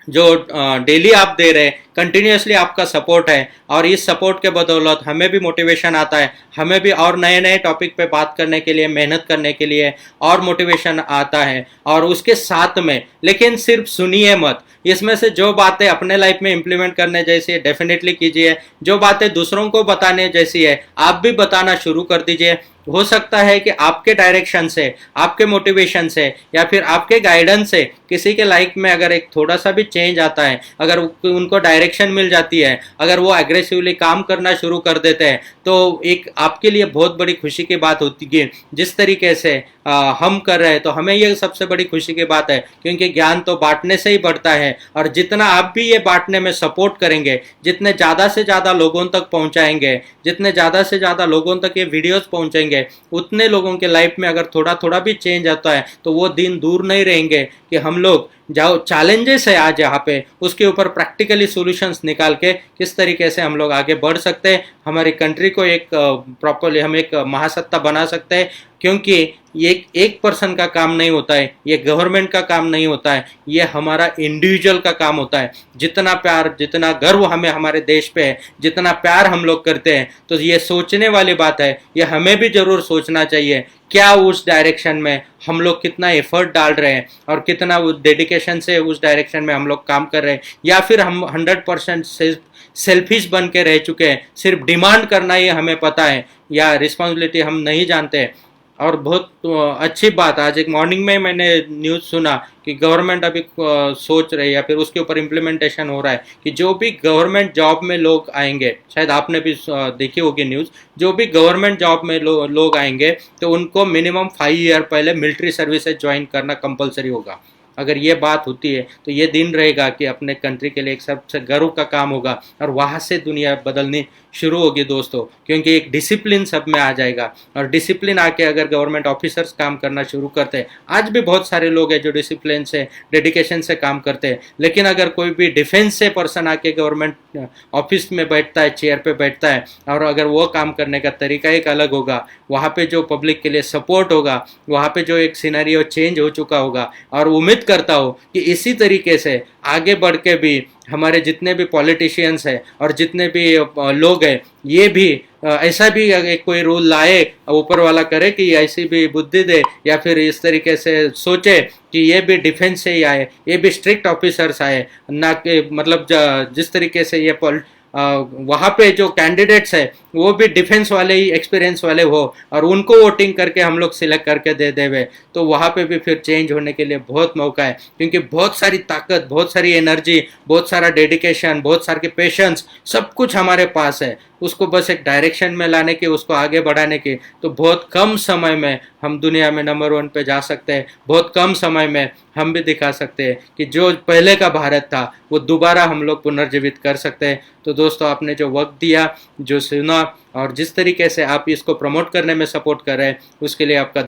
जो डेली आप दे रहे हैं, कंटिन्यूसली आपका सपोर्ट है, और इस सपोर्ट के बदौलत हमें भी मोटिवेशन आता है, हमें भी और नए नए टॉपिक पे बात करने के लिए, मेहनत करने के लिए और मोटिवेशन आता है। और उसके साथ में, लेकिन सिर्फ सुनिए मत, इसमें से जो बातें अपने लाइफ में इंप्लीमेंट करने जैसी है डेफिनेटली कीजिए, जो बातें दूसरों को बताने जैसी है आप भी बताना शुरू कर दीजिए। हो सकता है कि आपके डायरेक्शन से, आपके मोटिवेशन से या फिर आपके गाइडेंस से किसी के लाइफ में अगर एक थोड़ा सा भी चेंज आता है, अगर उनको डायरेक्शन मिल जाती है, अगर वो एग्रेसिवली काम करना शुरू कर देते हैं, तो एक आपके लिए बहुत बड़ी खुशी की बात होती है। जिस तरीके से हम कर रहे हैं, तो हमें ये सबसे बड़ी खुशी की बात है, क्योंकि ज्ञान तो बांटने से ही बढ़ता है। और जितना आप भी ये बांटने में सपोर्ट करेंगे, जितने ज़्यादा से ज़्यादा लोगों तक पहुँचाएंगे, जितने ज़्यादा से ज़्यादा लोगों तक ये वीडियोज़ पहुँचेंगे, उतने लोगों के लाइफ में अगर थोड़ा थोड़ा भी चेंज आता है, तो वो दिन दूर नहीं रहेंगे कि हम लोग जो चैलेंजेस है आज यहाँ पे, उसके ऊपर प्रैक्टिकली सॉल्यूशंस निकाल के किस तरीके से हम लोग आगे बढ़ सकते हैं, हमारी कंट्री को एक प्रॉपरली हम एक महासत्ता बना सकते हैं। क्योंकि ये एक पर्सन का काम नहीं होता है, ये गवर्नमेंट का काम नहीं होता है, ये हमारा इंडिविजुअल का काम होता है। जितना प्यार, जितना गर्व हमें हमारे देश पे है, जितना प्यार हम लोग करते हैं, तो ये सोचने वाली बात है, ये हमें भी जरूर सोचना चाहिए क्या उस डायरेक्शन में हम लोग कितना एफर्ट डाल रहे हैं और कितना डेडिकेशन से उस डायरेक्शन में हम लोग काम कर रहे हैं, या फिर हम 100% सेल्फिश बन के रह चुके हैं, सिर्फ डिमांड करना ही हमें पता है या रिस्पॉन्सिबिलिटी हम नहीं जानते हैं। और बहुत अच्छी बात, आज एक मॉर्निंग में मैंने न्यूज़ सुना कि गवर्नमेंट अभी सोच रही है या फिर उसके ऊपर इम्प्लीमेंटेशन हो रहा है कि जो भी गवर्नमेंट जॉब में लोग आएंगे, शायद आपने भी देखी होगी न्यूज़, जो भी गवर्नमेंट जॉब में लोग आएंगे तो उनको मिनिमम 5 ईयर पहले मिलिट्री सर्विसेज ज्वाइन करना कंपलसरी होगा। अगर ये बात होती है तो ये दिन रहेगा कि अपने कंट्री के लिए एक सबसे गर्व का काम होगा और वहाँ से दुनिया बदलनी शुरू होगी दोस्तों, क्योंकि एक डिसिप्लिन सब में आ जाएगा। और डिसिप्लिन आके अगर गवर्नमेंट ऑफिसर्स काम करना शुरू करते हैं, आज भी बहुत सारे लोग हैं जो डिसिप्लिन से डेडिकेशन से काम करते हैं, लेकिन अगर कोई भी डिफेंस से पर्सन आके गवर्नमेंट ऑफिस में बैठता है, चेयर पे बैठता है, और अगर वो काम करने का तरीका एक अलग होगा, वहाँ पे जो पब्लिक के लिए सपोर्ट होगा, वहाँ पे जो एक सिनेरियो चेंज हो चुका होगा, और उम्मीद करता हूँ कि इसी तरीके से आगे बढ़ के भी हमारे जितने भी पॉलिटिशियंस हैं और जितने भी लोग हैं, ये भी ऐसा भी अगर कोई रूल लाए, ऊपर वाला करे कि ऐसी भी बुद्धि दे या फिर इस तरीके से सोचे कि ये भी डिफेंस से ही आए, ये भी स्ट्रिक्ट ऑफिसर्स आए, ना कि मतलब जिस तरीके से ये वहाँ पे जो कैंडिडेट्स है वो भी डिफेंस वाले ही एक्सपीरियंस वाले हो और उनको वोटिंग करके हम लोग सिलेक्ट करके दे देवे, तो वहाँ पे भी फिर चेंज होने के लिए बहुत मौका है। क्योंकि बहुत सारी ताकत, बहुत सारी एनर्जी, बहुत सारा डेडिकेशन, बहुत सारे पेशेंस, सब कुछ हमारे पास है। उसको बस एक डायरेक्शन में लाने की, उसको आगे बढ़ाने की, तो बहुत कम समय में हम दुनिया में नंबर 1 पे जा सकते हैं। बहुत कम समय में हम भी दिखा सकते हैं कि जो पहले का भारत था वो दोबारा हम लोग पुनर्जीवित कर सकते हैं। तो दोस्तों, आपने जो वक्त दिया, जो सुना और जिस तरीके से आप इसको प्रमोट करने में सपोर्ट कर रहे हैं, उसके लिए आपका